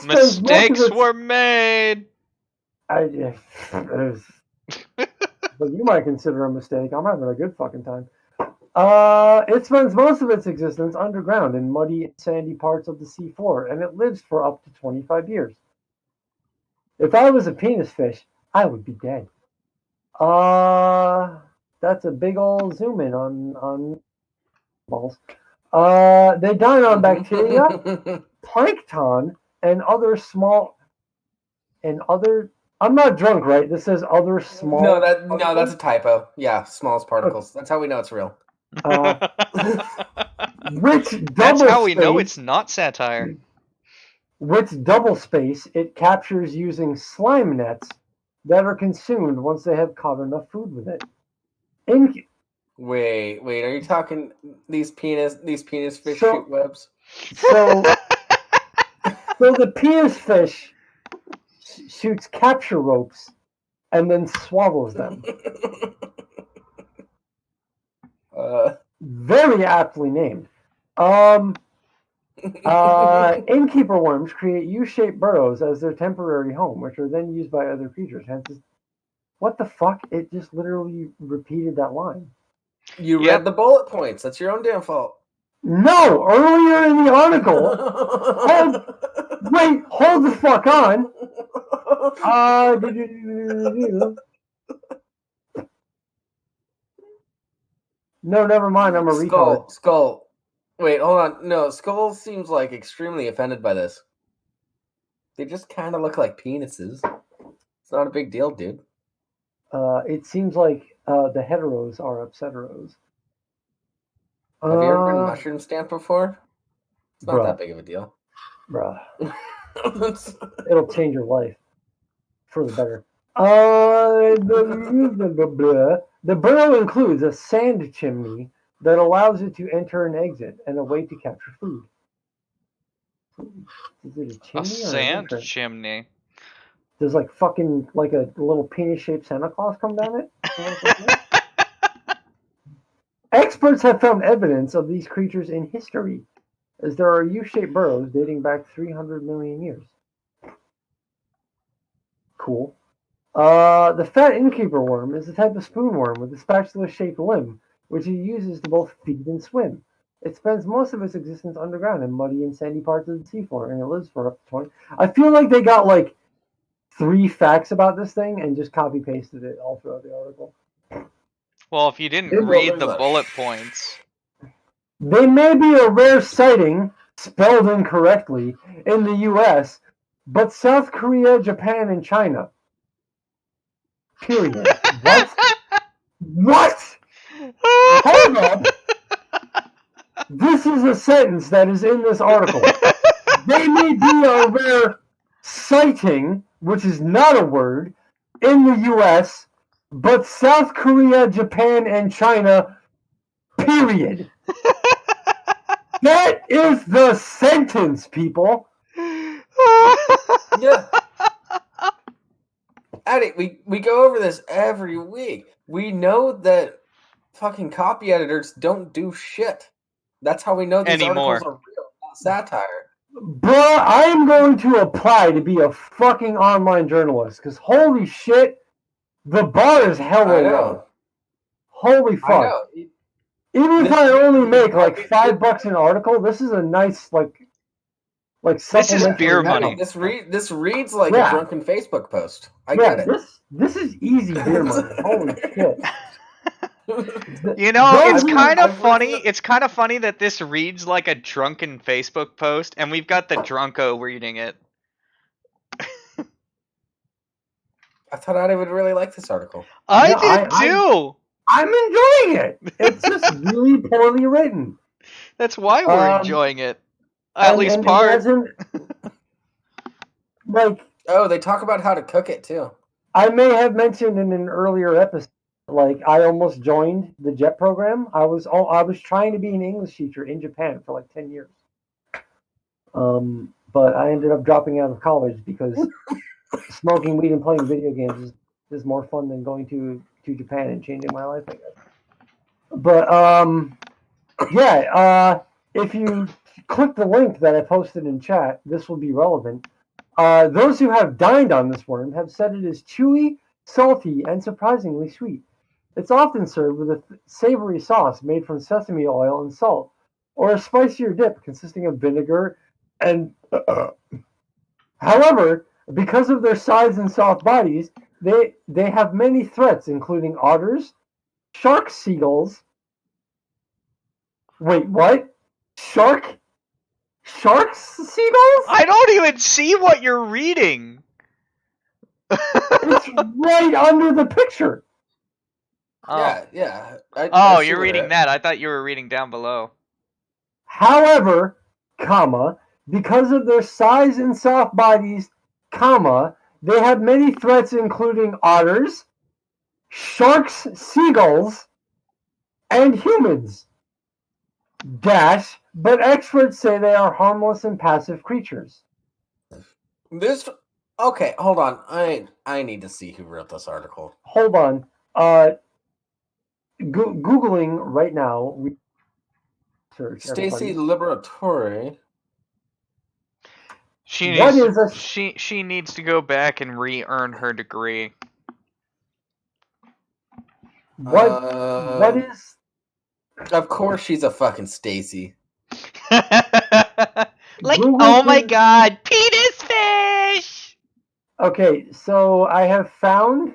Mistakes were made. But you might consider a mistake. I'm having a good fucking time. It spends most of its existence underground in muddy and sandy parts of the seafloor, and it lives for up to 25 years. If I was a penis fish, I would be dead. That's a big old zoom in on balls. They dine on bacteria, plankton, and other small I'm not drunk, right? This says other small. No, that's a typo. Yeah, smallest particles. That's how we know it's real. That's how we know it's not satire. With double space, it captures using slime nets that are consumed once they have caught enough food with it. Wait, are you talking these penis fish shoot webs? So the penis fish shoots capture ropes and then swallows them. Very aptly named. Innkeeper worms create U-shaped burrows as their temporary home, which are then used by other creatures. Hence, what the fuck? It just literally repeated that line. You read the bullet points. That's your own damn fault. No, earlier in the article. Hold the fuck on. No, never mind. I'm a retard. Skull. Wait, hold on. No, Skull seems like extremely offended by this. They just kind of look like penises. It's not a big deal, dude. It seems like the heteros are upsetteros. Have you ever been mushroom stamped before? It's not that big of a deal. Bruh. It'll change your life for the better. The burrow includes a sand chimney that allows it to enter and exit, and a way to capture food. Is it a chimney? A sand chimney. Does like a little penis-shaped Santa Claus come down it? Experts have found evidence of these creatures in history, as there are U-shaped burrows dating back 300 million years. Cool. The fat innkeeper worm is a type of spoon worm with a spatula-shaped limb, which it uses to both feed and swim. It spends most of its existence underground in muddy and sandy parts of the seafloor, and it lives for up to 20. I feel like they got like 3 facts about this thing and just copy-pasted it all throughout the article. Well, if you didn't read the bullet points. They may be a rare sighting, spelled incorrectly, in the U.S., but South Korea, Japan, and China. Period. What? What? Hold up. This is a sentence that is in this article. They may be a rare sighting, which is not a word, in the U.S., but South Korea, Japan, and China, period. That is the sentence, people. Yeah. Addy, we go over this every week. We know that fucking copy editors don't do shit. That's how we know these Anymore. articles are real, not satire. Bruh, I am going to apply to be a fucking online journalist, because holy shit, the bar is hella I know. low. Holy fuck. I know. Even if This I only make like reads- $5 an article, this is a nice like This is supplementary beer read. money. This reads like Yeah. a drunken Facebook post. I Yeah, get it. this is easy beer money. Holy shit. You know, it's Those- kind of I've funny. written- It's kind of funny that this reads like a drunken Facebook post, and we've got the drunko reading it. I thought I would really like this article. I Yeah, did too. I'm enjoying it. It's just really poorly written. That's why we're enjoying it. At least part. As in, like, Oh, they talk about how to cook it too. I may have mentioned in an earlier episode, like I almost joined the JET program. I was trying to be an English teacher in Japan for like 10 years. But I ended up dropping out of college because smoking weed and playing video games is more fun than going to Japan and changing my life, I guess. But if you click the link that I posted in chat, this will be relevant. Those who have dined on this worm have said it is chewy, salty, and surprisingly sweet. It's often served with a savory sauce made from sesame oil and salt, or a spicier dip consisting of vinegar and... However, because of their size and soft bodies, they have many threats, including otters, shark seagulls... Wait, what? Sharks seagulls? I don't even see what you're reading. It's right under the picture. Oh, Yeah. oh, you're reading that. I thought you were reading down below. However, because of their size and soft bodies, they have many threats, including otters, sharks, seagulls, and humans. But experts say they are harmless and passive creatures. Okay, hold on. I need to see who wrote this article. Hold on. Googling right now. Search. Stacy Liberatore. She What needs, is a- she needs to go back and re-earn her degree. What is? Of course, she's a fucking Stacy. Like, Google oh my says- god, penis fish! Okay, so I have found.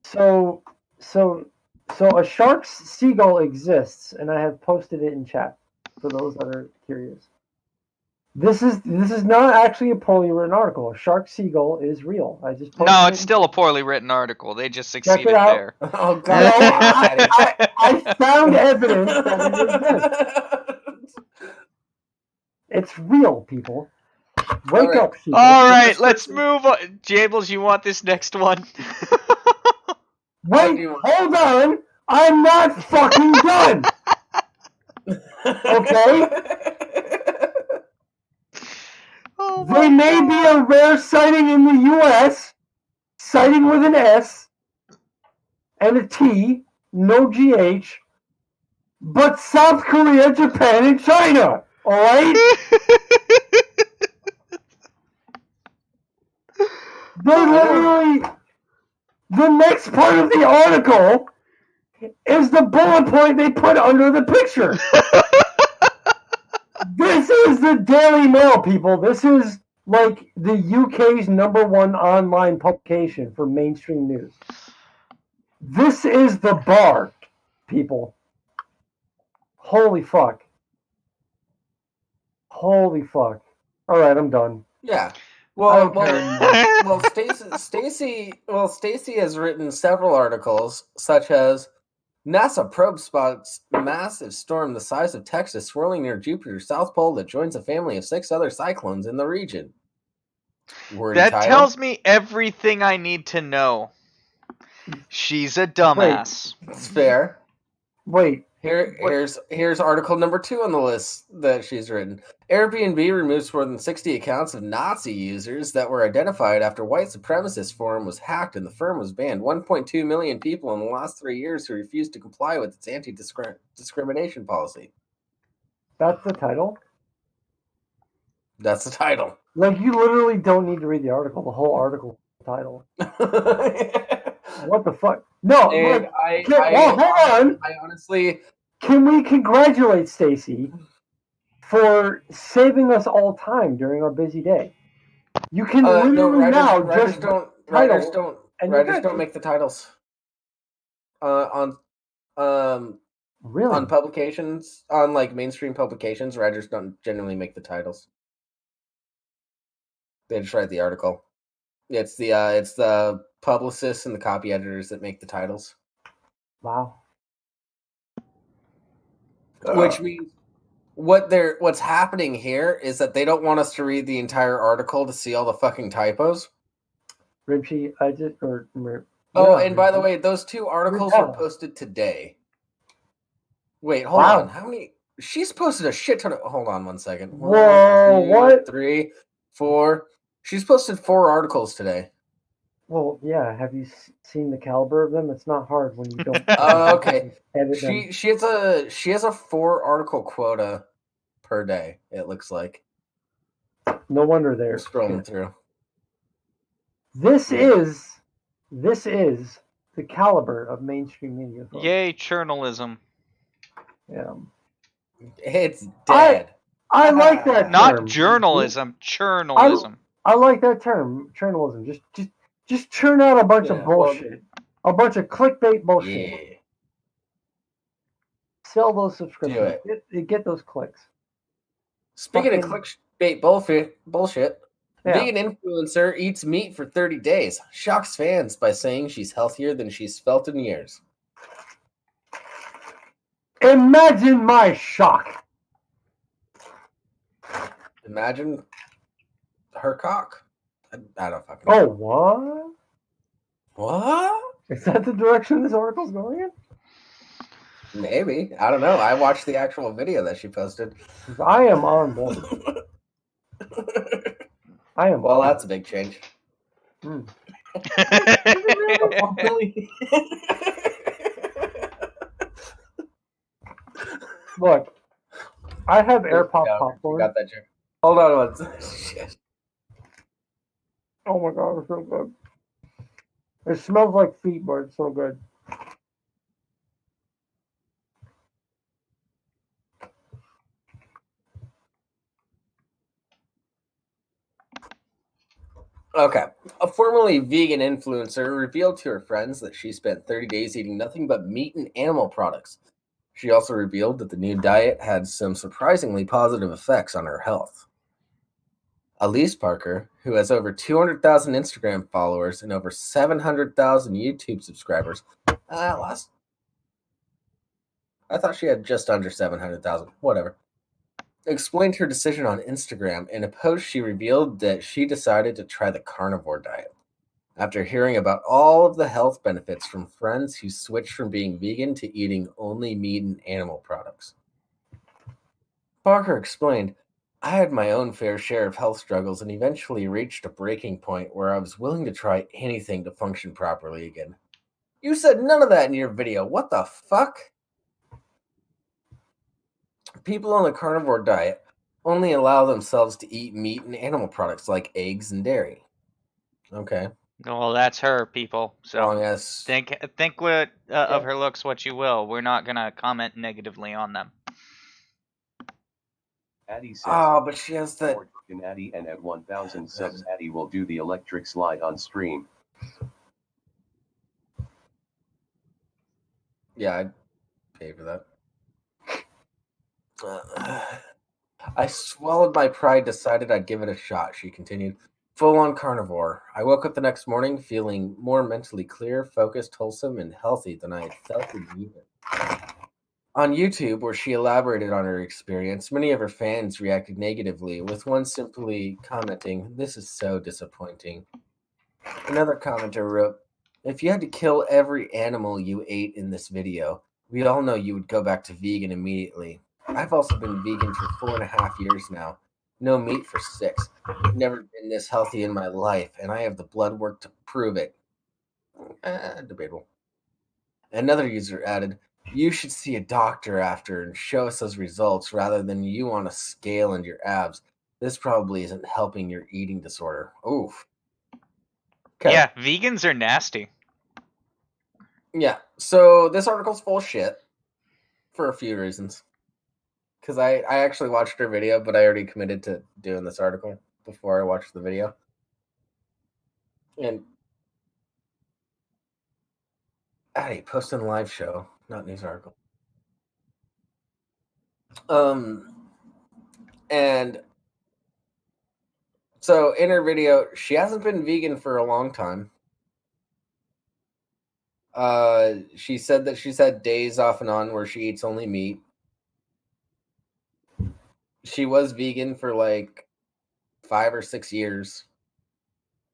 So a shark's seagull exists, and I have posted it in chat for those that are curious. This is not actually a poorly written article. A shark seagull is real. I just posted No, it it's in- still a poorly written article. They just Check succeeded it out. there. Oh No, god. I found evidence that it exists. It's real, people. Wake Alright. up, people. Alright, let's move on. Jables, you want this next one? Wait, hold on. I'm not fucking done. Okay? Oh They may be a rare sighting in the U.S., sighting with an S and a T, no GH, but South Korea, Japan, and China. All right? They literally, the next part of the article is the bullet point they put under the picture. This is the Daily Mail, people. This is like the UK's #1 online publication for mainstream news. This is the bar, people. Holy fuck. Holy fuck. All right, I'm done. Yeah. I Well, don't care well, Stacy has written several articles, such as NASA probe spots massive storm the size of Texas swirling near Jupiter's south pole that joins a family of 6 other cyclones in the region. Wordy That title. tells me everything I need to know. She's a dumbass. It's fair. Wait, Here's article number 2 on the list that she's written. Airbnb removes more than 60 accounts of Nazi users that were identified after white supremacist forum was hacked and the firm was banned. 1.2 million people in the last 3 years who refused to comply with its anti-discrimination policy. That's the title? That's the title. Like, you literally don't need to read the article. The whole article title. What the fuck? No, And like, hold on. I honestly... Can we congratulate Stacy for saving us all time during our busy day? You can literally writers don't make the titles. On publications, on like mainstream publications, writers don't generally make the titles. They just write the article. It's the publicists and the copy editors that make the titles. Wow. Which means what's happening here is that they don't want us to read the entire article to see all the fucking typos. Rimshee, and by the way, those 2 articles were posted today. Wait, hold on. How many? She's posted a shit ton of. Hold on 1 second. Whoa, 1, 2, what? 3, 4. She's posted 4 articles today. Well, yeah. Have you seen the caliber of them? It's not hard when you don't. Okay. She has a 4 article quota per day. It looks like. No wonder they're scrolling through. This is the caliber of mainstream media. Folks. Yay, journalism. Yeah. It's dead. I like that term. Not journalism, journalism. I like that term, journalism. Just churn out a bunch of bullshit. A bunch of clickbait bullshit. Yeah. Sell those subscriptions. Get those clicks. Speaking of clickbait bullshit, vegan influencer eats meat for 30 days. Shocks fans by saying she's healthier than she's felt in years. Imagine my shock. Imagine her cock. I don't fucking know. Oh, what? What? Is that the direction this article's going in? Maybe. I don't know. I watched the actual video that she posted. I am on board. Well, that's a big change. Look, I have air pop popcorn. Got that joke. Hold on one second. Shit. Oh my god, it's so good. It smells like feet, but it's so good. Okay. A formerly vegan influencer revealed to her friends that she spent 30 days eating nothing but meat and animal products. She also revealed that the new diet had some surprisingly positive effects on her health. Elise Parker, who has over 200,000 Instagram followers and over 700,000 YouTube subscribers, I thought she had just under 700,000. Whatever. Explained her decision on Instagram. In a post, she revealed that she decided to try the carnivore diet after hearing about all of the health benefits from friends who switched from being vegan to eating only meat and animal products. Parker explained, I had my own fair share of health struggles and eventually reached a breaking point where I was willing to try anything to function properly again. You said none of that in your video. What the fuck? People on the carnivore diet only allow themselves to eat meat and animal products like eggs and dairy. Okay. Well, that's her, people. So yes. think what of her looks what you will. We're not gonna comment negatively on them. Addie says, but she has that. Addie, and at 1,000 subs, Addie will do the electric slide on stream. Yeah, I'd pay for that. I swallowed my pride, decided I'd give it a shot, she continued. Full-on carnivore. I woke up the next morning feeling more mentally clear, focused, wholesome, and healthy than I had felt in years. On YouTube, where she elaborated on her experience, many of her fans reacted negatively, with one simply commenting, "This is so disappointing." Another commenter wrote, "If you had to kill every animal you ate in this video, We all know you would go back to vegan immediately. I've also been vegan for 4.5 years now. No meat for 6. Never been this healthy in my life, and I have the blood work to prove it. Debatable. Another user added, you should see a doctor after and show us those results rather than you on a scale and your abs. This probably isn't helping your eating disorder. Oof. Okay. Yeah, vegans are nasty. Yeah. So this article's full of shit for a few reasons. Because I actually watched her video, but I already committed to doing this article before I watched the video. And hey, posting live show, not news article. And so in her video, she hasn't been vegan for a long time. She said that she's had days off and on where she eats only meat. She was vegan for like 5 or 6 years,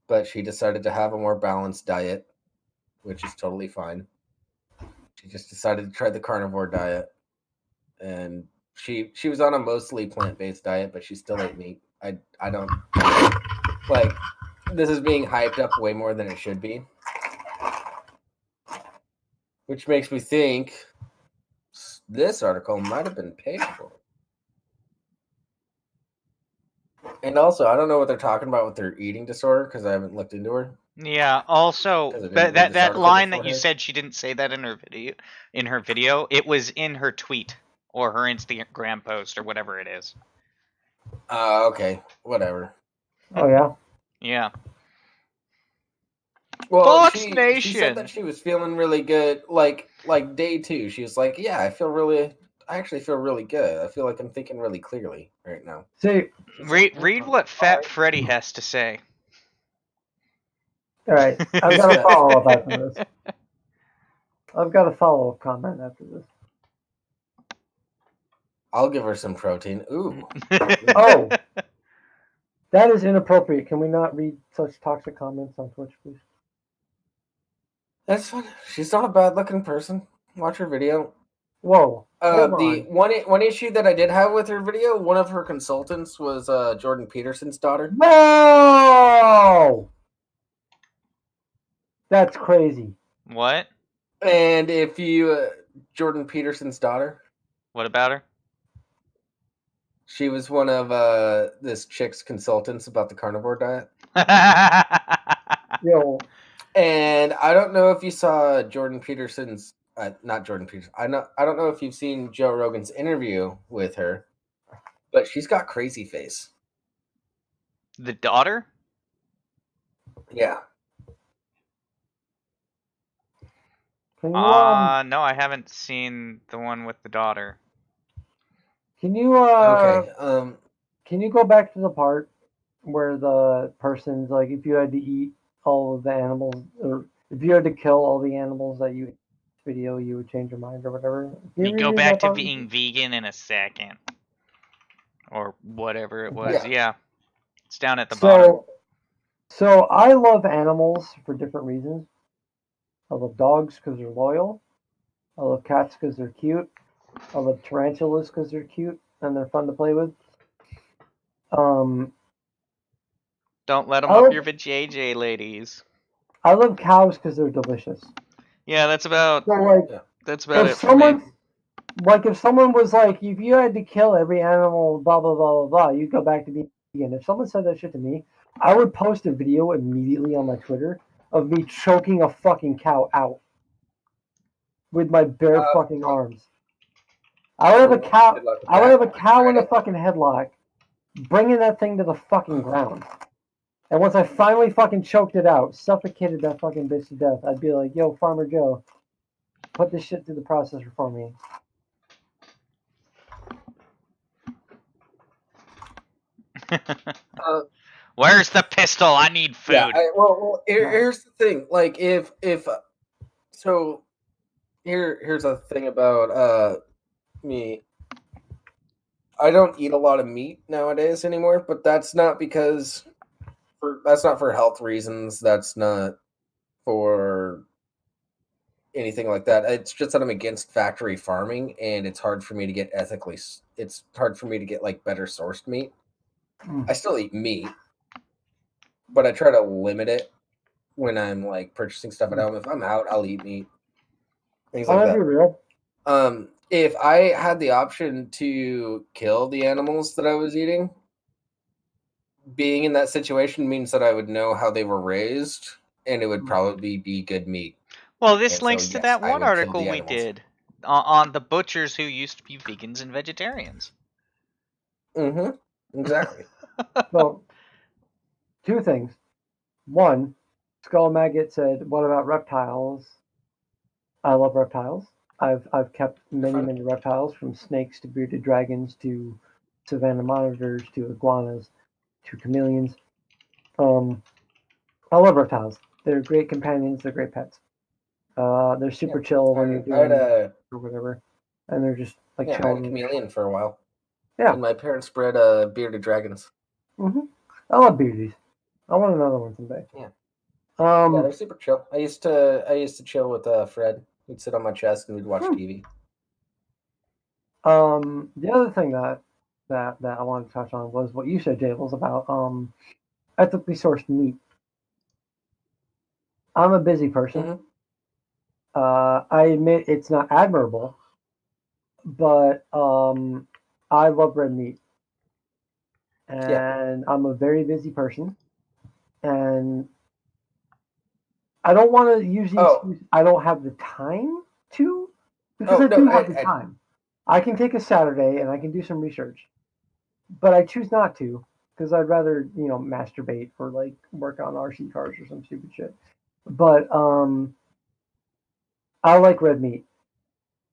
but she decided to have a more balanced diet, which is totally fine. She just decided to try the carnivore diet, and she was on a mostly plant-based diet, but she still ate meat. I don't like this is being hyped up way more than it should be, which makes me think this article might have been paid for. And also, I don't know what they're talking about with their eating disorder because I haven't looked into her. Yeah. Also, 'Cause I didn't read that this article line that you beforehand. said she didn't say that in her video, it was in her tweet or her Instagram post or whatever it is. Okay, whatever. Oh yeah. Yeah. Well, Fox she Nation. said that she was feeling really good. Like day 2, she was like, "Yeah, I actually feel really good. I feel like I'm thinking really clearly right now." See, Read what Fat Freddy has to say. all right, I've got a follow up after this. I've got a follow up comment after this. I'll give her some protein. Ooh. Oh, that is inappropriate. Can we not read such toxic comments on Twitch, please? That's fine. She's not a bad looking person. Watch her video. Whoa. Hold The on. one issue that I did have with her video, one of her consultants was Jordan Peterson's daughter. No! That's crazy. What? And if you Jordan Peterson's daughter, What about her? she was one of this chick's consultants about the carnivore diet. Yo, And I don't know if you saw Jordan Peterson's not Jordan Peterson. I don't know if you've seen Joe Rogan's interview with her, but she's got crazy face. The daughter? Yeah. can you No, I haven't seen the one with the daughter. can you Okay. can you go back to the part where the person's like, if you had to eat all of the animals, or if you had to kill all the animals that you ate in this video, you would change your mind or whatever? Can You go reread back that to part? being vegan in a second. Or whatever it was. Yeah. Yeah. It's down at the bottom. So I love animals for different reasons. I love dogs because they're loyal. I love cats because they're cute. I love tarantulas because they're cute and they're fun to play with. Don't let them I up love- your vajayjay, ladies. I love cows because they're delicious. Yeah, that's about So like, that's about if it for me. someone, like, if someone was like, if you had to kill every animal, blah blah blah blah blah, you'd go back to being vegan. If someone said that shit to me, I would post a video immediately on my Twitter of me choking a fucking cow out with my bare fucking arms. I would have a cow. Good luck with I would that. have a cow in a fucking headlock, bringing that thing to the fucking ground. And once I finally fucking choked it out, suffocated that fucking bitch to death, I'd be like, "Yo, Farmer Joe, put this shit through the processor for me." Where's the pistol? I need food. Yeah. Here's the thing. Like, if so, here's a thing about me. I don't eat a lot of meat nowadays anymore, but that's not for health reasons. That's not for anything like that. It's just that I'm against factory farming, and it's hard for me to get ethically. It's hard for me to get like better sourced meat. I still eat meat, but I try to limit it when I'm like purchasing stuff at home. If I'm out, I'll eat meat. Things like I'll be that. real. If I had the option to kill the animals that I was eating, being in that situation means that I would know how they were raised, and it would probably be good meat. Well, this And so, links to yes, that I one would kill article the we animals. did on the butchers who used to be vegans and vegetarians. Exactly. So, two things. One, Skull Maggot said, "What about reptiles?" I love reptiles. I've kept many reptiles, from snakes to bearded dragons to savanna monitors to iguanas to chameleons. I love reptiles. They're great companions. They're great pets. They're super chill when you're I had doing a or whatever, and they're just like I had a chilling. chameleon for a while. Yeah. And my parents bred bearded dragons. I love beardies. I want another one someday. Yeah. Um, Yeah, they're super chill. I used to chill with Fred. He'd sit on my chest and we'd watch TV. The other thing that I wanted to touch on was what you said, Jables, about ethically sourced meat. I'm a busy person. I admit it's not admirable, but I love red meat, and I'm a very busy person, and I don't want to use the excuse I don't have the time to, because I do have the time. I can take a Saturday and I can do some research, but I choose not to because I'd rather masturbate or like work on RC cars or some stupid shit. But I like red meat,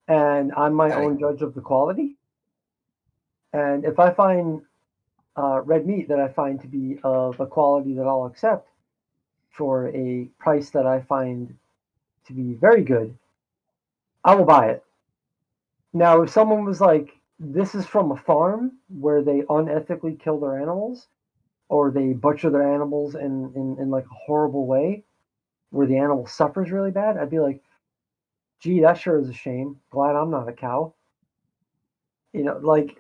and I'm my own judge of the quality. And if I find red meat that I find to be of a quality that I'll accept for a price that I find to be very good, I will buy it. Now, if someone was like, this is from a farm where they unethically kill their animals, or they butcher their animals in like a horrible way, where the animal suffers really bad, I'd be like, gee, that sure is a shame. Glad I'm not a cow. Like,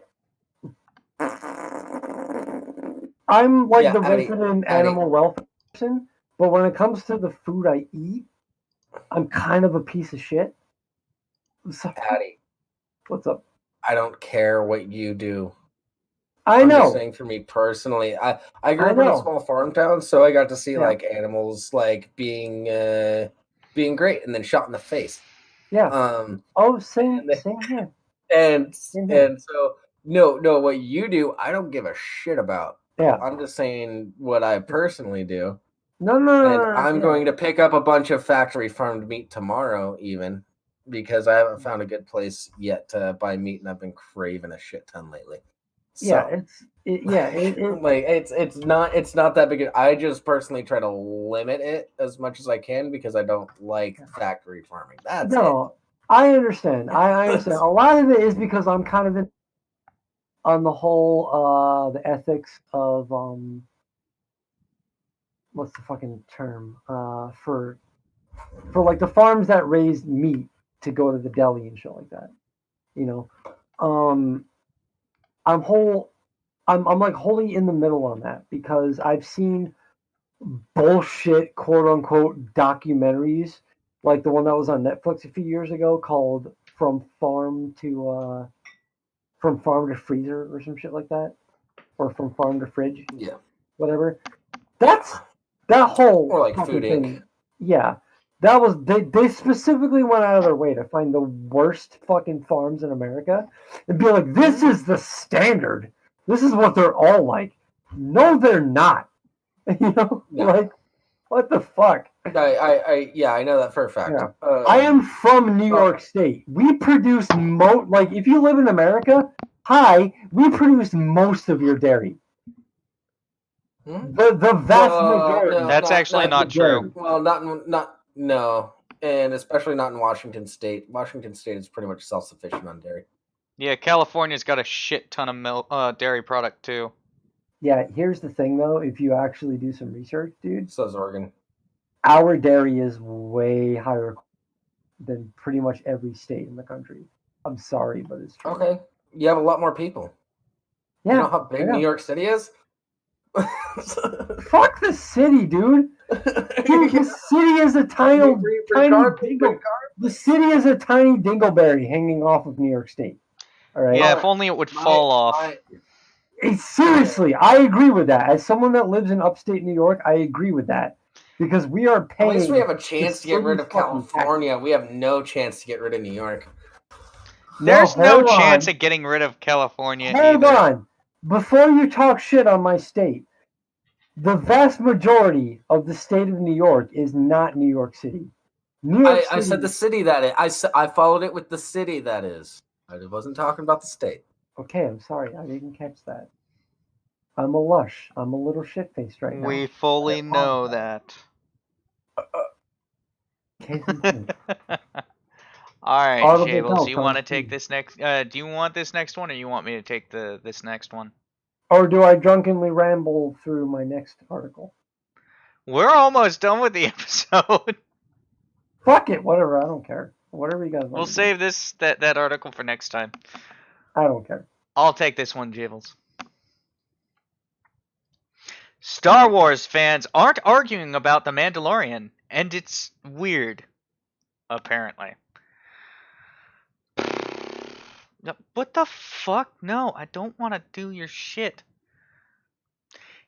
I'm like the resident animal welfare person, but when it comes to the food I eat, I'm kind of a piece of shit. So, Patty, what's up? I don't care what you do. I'm just saying, for me personally, I grew up in a small farm town, so I got to see like animals like being great and then shot in the face. Yeah. Same here. And so no, what you do, I don't give a shit about. Yeah. I'm just saying what I personally do. No. And I'm going to pick up a bunch of factory farmed meat tomorrow, even because I haven't found a good place yet to buy meat, and I've been craving a shit ton lately. So, it's not that big. I just personally try to limit it as much as I can because I don't like factory farming. That's it. I understand. I understand. A lot of it is because I'm kind of on the whole the ethics of what's the fucking term for like the farms that raise meat to go to the deli and shit like that. I'm like wholly in the middle on that because I've seen bullshit quote unquote documentaries like the one that was on Netflix a few years ago called From Farm to Freezer or some shit like that, or From Farm to Fridge. Yeah. Whatever. That whole or like fucking Food thing. Inc. Yeah. That was they specifically went out of their way to find the worst fucking farms in America and be like, this is the standard. This is what they're all like. No, they're not. Like, what the fuck? I know that for a fact. Yeah. I am from New York State. We produce like if you live in America, we produce most of your dairy. The vast majority. That's actually not true. Well, no, and especially not in Washington State. Washington State is pretty much self-sufficient on dairy. Yeah, California's got a shit ton of milk, dairy product too. Yeah, here's the thing though. If you actually do some research, dude. So is Oregon. Our dairy is way higher than pretty much every state in the country. I'm sorry, but it's true. Okay, you have a lot more people. Yeah, You know how big New York City is? Fuck the city, dude. Dude, the city is a tiny The city is a tiny dingleberry hanging off of New York State. All right. Yeah, if only it would fall off. Seriously, I agree with that. As someone that lives in upstate New York, I agree with that. Because we are paying. At least we have a chance to get rid of California. We have no chance to get rid of New York. There's no chance of getting rid of California either. Hold on. Before you talk shit on my state, the vast majority of the state of New York is not New York City. I said the city that is. I followed it with the city that is. I wasn't talking about the state. Okay, I'm sorry. I didn't catch that. I'm a lush. I'm a little shit-faced right now. We fully know that. Alright, Jables, do you want to take this next... do you want this next one, or you want me to take this next one? Or do I drunkenly ramble through my next article? We're almost done with the episode. Fuck it, whatever, I don't care. Whatever you guys want. We'll save that article for next time. I don't care. I'll take this one, Jables. Star Wars fans aren't arguing about The Mandalorian, and it's weird, apparently. What the fuck? No, I don't want to do your shit.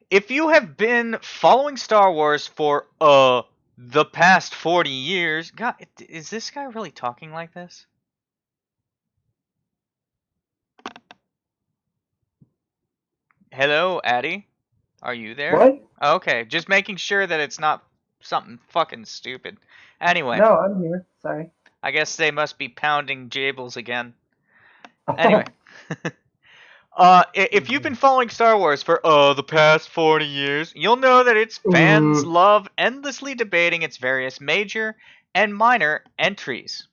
If you have been following Star Wars for, the past 40 years... God, is this guy really talking like this? Hello, Addy? Are you there? What? Okay, just making sure that it's not something fucking stupid. Anyway. No, I'm here. Sorry. I guess they must be pounding Jables again. Anyway. If you've been following Star Wars for, the past 40 years, you'll know that its fans love endlessly debating its various major and minor entries.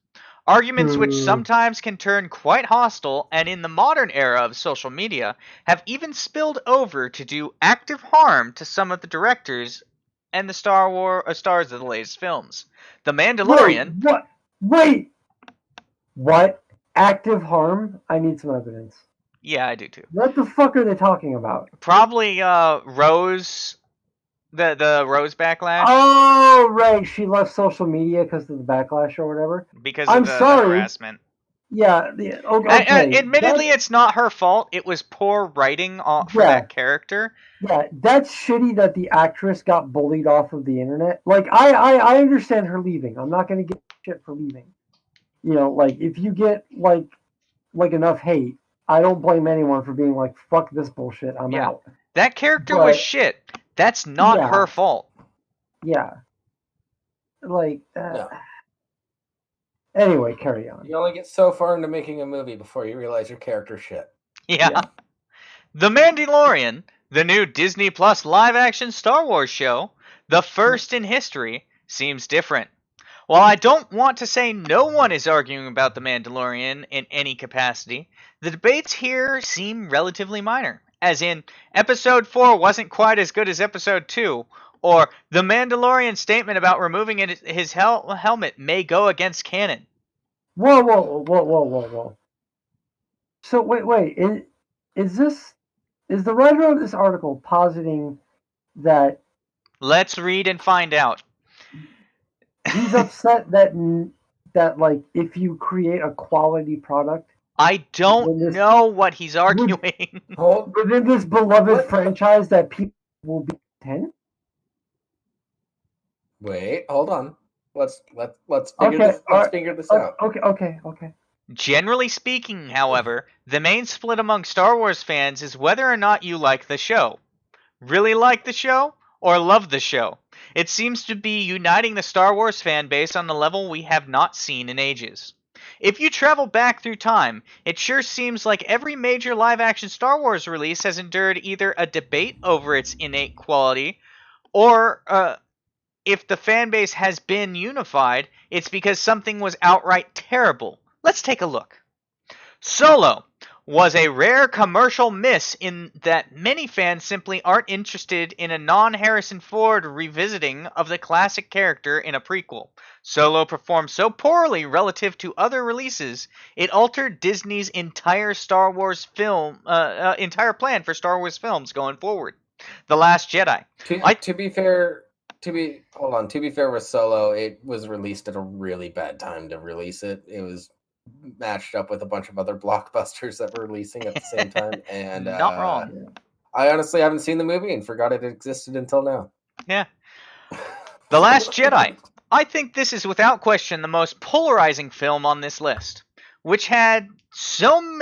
Arguments which sometimes can turn quite hostile, and in the modern era of social media, have even spilled over to do active harm to some of the directors and the stars of the latest films. The Mandalorian... Wait! What? Active harm? I need some evidence. Yeah, I do too. What the fuck are they talking about? Probably, Rose... The Rose backlash. Oh, right. She left social media because of the backlash or whatever. Because of the harassment. Yeah. Okay. Admittedly, it's not her fault. It was poor writing for that character. Yeah, that's shitty that the actress got bullied off of the internet. Like, I understand her leaving. I'm not going to get shit for leaving. You know, like, if you get, like enough hate, I don't blame anyone for being like, fuck this bullshit, I'm out. That character was shit. That's not her fault. Yeah. Like, Anyway, carry on. You only get so far into making a movie before you realize your character's shit. Yeah. The Mandalorian, the new Disney Plus live-action Star Wars show, the first in history, seems different. While I don't want to say no one is arguing about The Mandalorian in any capacity, the debates here seem relatively minor. As in, Episode 4 wasn't quite as good as Episode 2, or the Mandalorian statement about removing his helmet may go against canon. Whoa. So, wait, is the writer of this article positing that... Let's read and find out. He's upset that, like, if you create a quality product... I don't know what he's arguing. Within this beloved franchise that people will be content? Wait, hold on. Let's figure this out. Okay. Generally speaking, however, the main split among Star Wars fans is whether or not you like the show. Really like the show? Or love the show? It seems to be uniting the Star Wars fan base on a level we have not seen in ages. If you travel back through time, it sure seems like every major live-action Star Wars release has endured either a debate over its innate quality, or if the fan base has been unified, it's because something was outright terrible. Let's take a look. Solo. was a rare commercial miss in that many fans simply aren't interested in a non-Harrison Ford revisiting of the classic character in a prequel. Solo performed so poorly relative to other releases, it altered Disney's entire entire plan for Star Wars films going forward. The Last Jedi. To be fair, to be fair with Solo, it was released at a really bad time to release it. It was matched up with a bunch of other blockbusters that were releasing at the same time, and Not wrong. I honestly haven't seen the movie and forgot it existed until now. Yeah. The Last Jedi. I think this is without question the most polarizing film on this list, which had some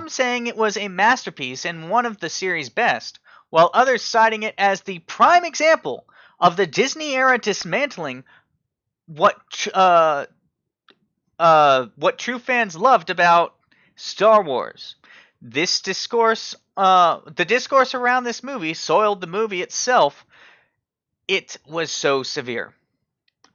saying it was a masterpiece and one of the series' best, while others citing it as the prime example of the Disney era dismantling what true fans loved about Star Wars. This discourse, the discourse around this movie soiled the movie itself. It was so severe.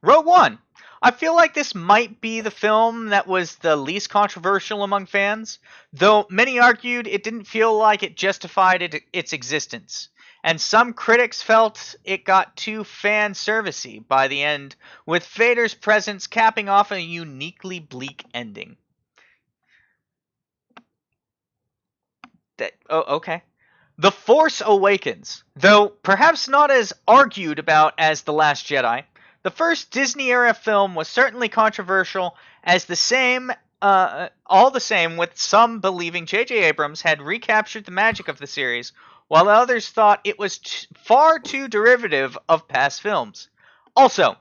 Rogue One. I feel like this might be the film that was the least controversial among fans, though many argued it didn't feel like it justified its existence. And some critics felt it got too fan-servicey by the end, with Vader's presence capping off a uniquely bleak ending. Okay. The Force Awakens. Though perhaps not as argued about as The Last Jedi, the first Disney-era film was certainly controversial as all the same, with some believing J.J. Abrams had recaptured the magic of the series, while others thought it was far too derivative of past films. Also,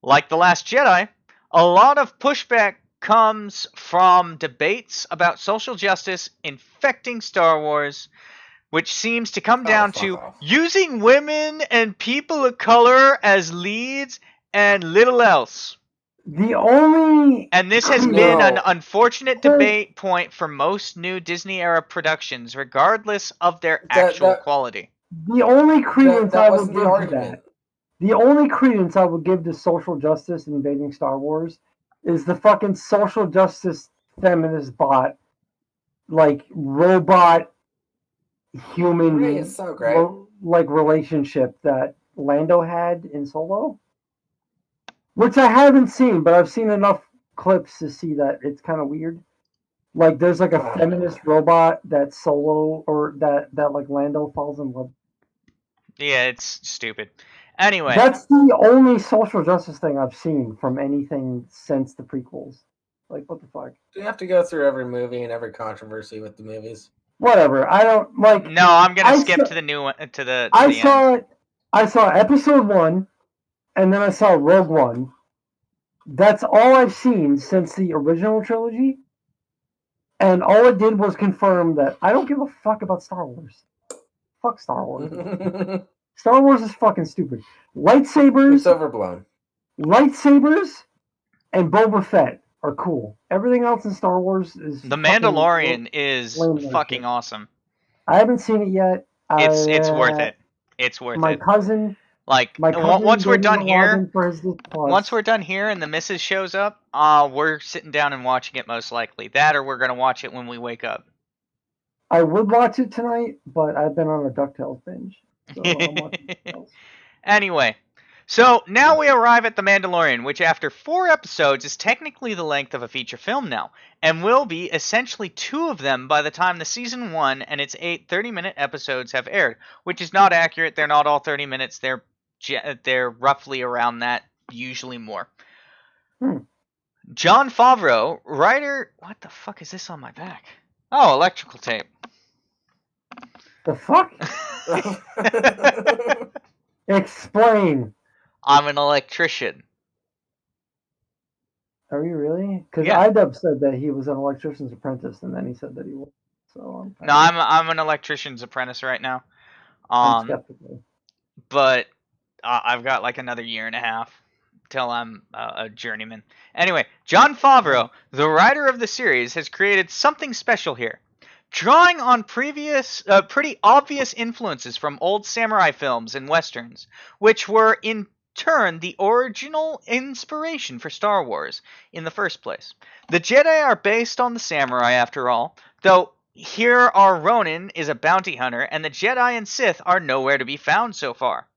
like The Last Jedi, a lot of pushback comes from debates about social justice infecting Star Wars, which seems to come down to using women and people of color as leads and little else. And this has been an unfortunate debate point for most new Disney-era productions, regardless of their actual quality. The only credence I would give to that, the only credence I would give to social justice invading Star Wars is the fucking social justice feminist bot, like robot human like relationship that Lando had in Solo, which I haven't seen, but I've seen enough clips to see that it's kind of weird. Like there's like a feminist robot that Solo or that like Lando falls in love. Yeah, it's stupid. Anyway, that's the only social justice thing I've seen from anything since the prequels. Like, what the fuck? Do you have to go through every movie and every controversy with the movies? Whatever. I don't like. No, I'm gonna skip to the new one. I saw episode 1, and then I saw Rogue One. That's all I've seen since the original trilogy, and all it did was confirm that I don't give a fuck about Star Wars. Fuck Star Wars. Star Wars is fucking stupid. Lightsabers. It's overblown. Lightsabers and Boba Fett are cool. Everything else in Star Wars is. The Mandalorian is fucking awesome. I haven't seen it yet. It's worth it. It's worth it. My cousin. Once we're done here, and the missus shows up, we're sitting down and watching it most likely. That, or we're gonna watch it when we wake up. I would watch it tonight, but I've been on a DuckTales binge. So I'm watching DuckTales. Anyway, so now we arrive at The Mandalorian, which after 4 episodes is technically the length of a feature film now, and will be essentially 2 of them by the time the season 1 and its 8 30-minute episodes have aired, which is not accurate. They're not all 30 minutes. They're roughly around that, usually more. Jon Favreau, writer... What the fuck is this on my back? Oh, electrical tape. The fuck? Explain. I'm an electrician. Are you really? Because IDub said that he was an electrician's apprentice, and then he said that he was. So I'm an electrician's apprentice right now. I'm skeptical. But I've got like another year and a half till I'm a journeyman. Anyway, Jon Favreau, the writer of the series, has created something special here. Drawing on previous, pretty obvious influences from old samurai films and westerns, which were in turn the original inspiration for Star Wars in the first place. The Jedi are based on the samurai, after all, though Here our Ronin is a bounty hunter, and the Jedi and Sith are nowhere to be found so far.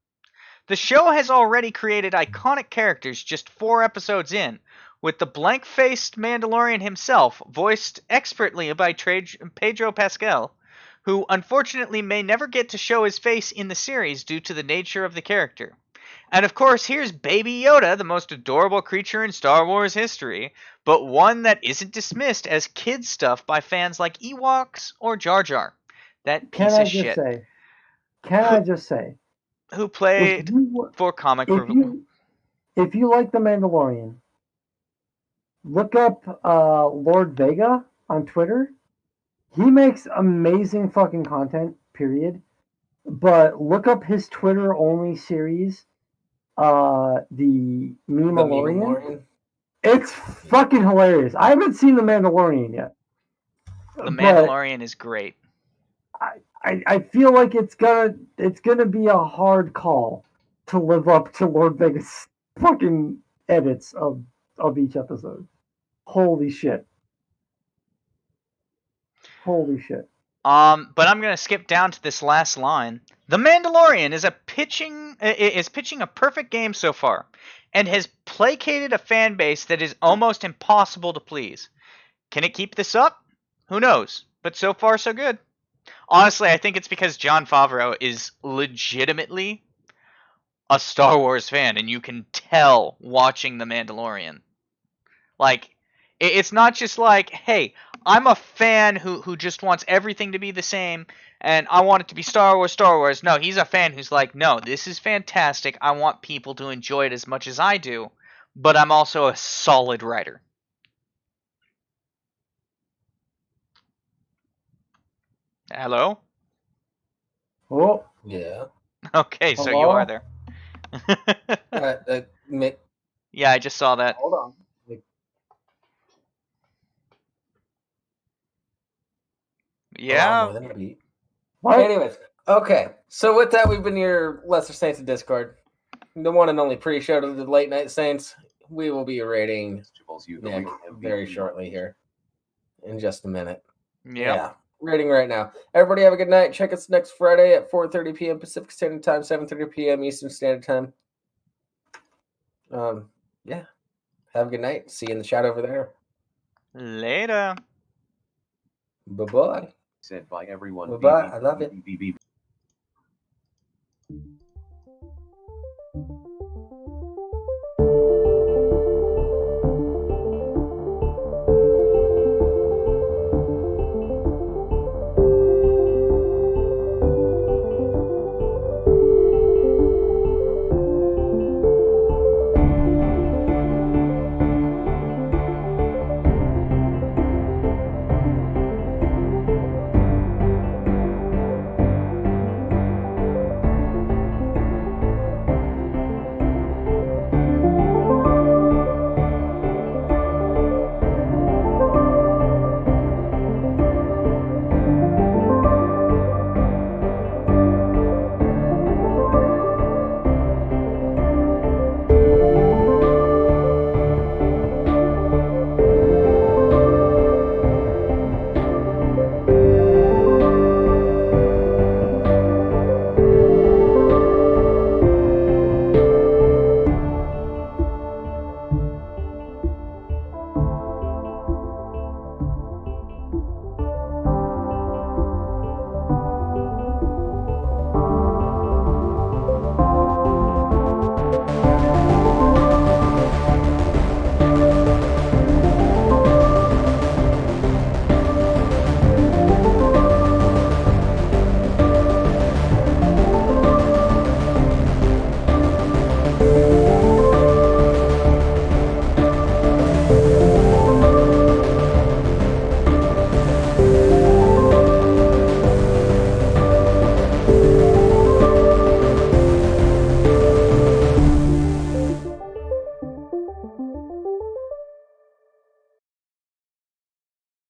The show has already created iconic characters just 4 episodes in, with the blank-faced Mandalorian himself voiced expertly by Pedro Pascal, who unfortunately may never get to show his face in the series due to the nature of the character. And of course, here's Baby Yoda, the most adorable creature in Star Wars history, but one that isn't dismissed as kid stuff by fans like Ewoks or Jar Jar. That Can piece I of just shit. say? Can I just say? Who If played you for comic if you like The Mandalorian, look up Lord Vega on Twitter. He makes amazing fucking content. Period. But look up his Twitter only series, the The Memalorian. Mandalorian. It's fucking hilarious. I haven't seen The Mandalorian yet. The but Mandalorian is great. I feel like it's gonna be a hard call to live up to Lord Vegas' fucking edits of each episode. Holy shit. Holy shit. But I'm gonna skip down to this last line. The Mandalorian is pitching a perfect game so far, and has placated a fan base that is almost impossible to please. Can it keep this up? Who knows? But so far, so good. Honestly, I think it's because Jon Favreau is legitimately a Star Wars fan, and you can tell watching The Mandalorian. Like, it's not just like, hey, I'm a fan who just wants everything to be the same, and I want it to be Star Wars, Star Wars. No, he's a fan who's like, no, this is fantastic. I want people to enjoy it as much as I do, but I'm also a solid writer. Hello? Oh, Yeah. Okay, so you hello? are there. Yeah, I just saw that. Hold on. A lot Yeah. more than a beat. What? Anyways, okay. So with that, we've been your Lesser Saints of Discord, the one and only pre-show to the Late Night Saints. We will be rating Nick very shortly here, in just a minute. Yep. Yeah, rating right now. Everybody have a good night. Check us next Friday at 4:30 p.m. Pacific Standard Time, 7:30 p.m. Eastern Standard Time. Yeah. Have a good night. See you in the chat over there. Later. Bye-bye. Said by everyone. Bye-bye. I love it. it.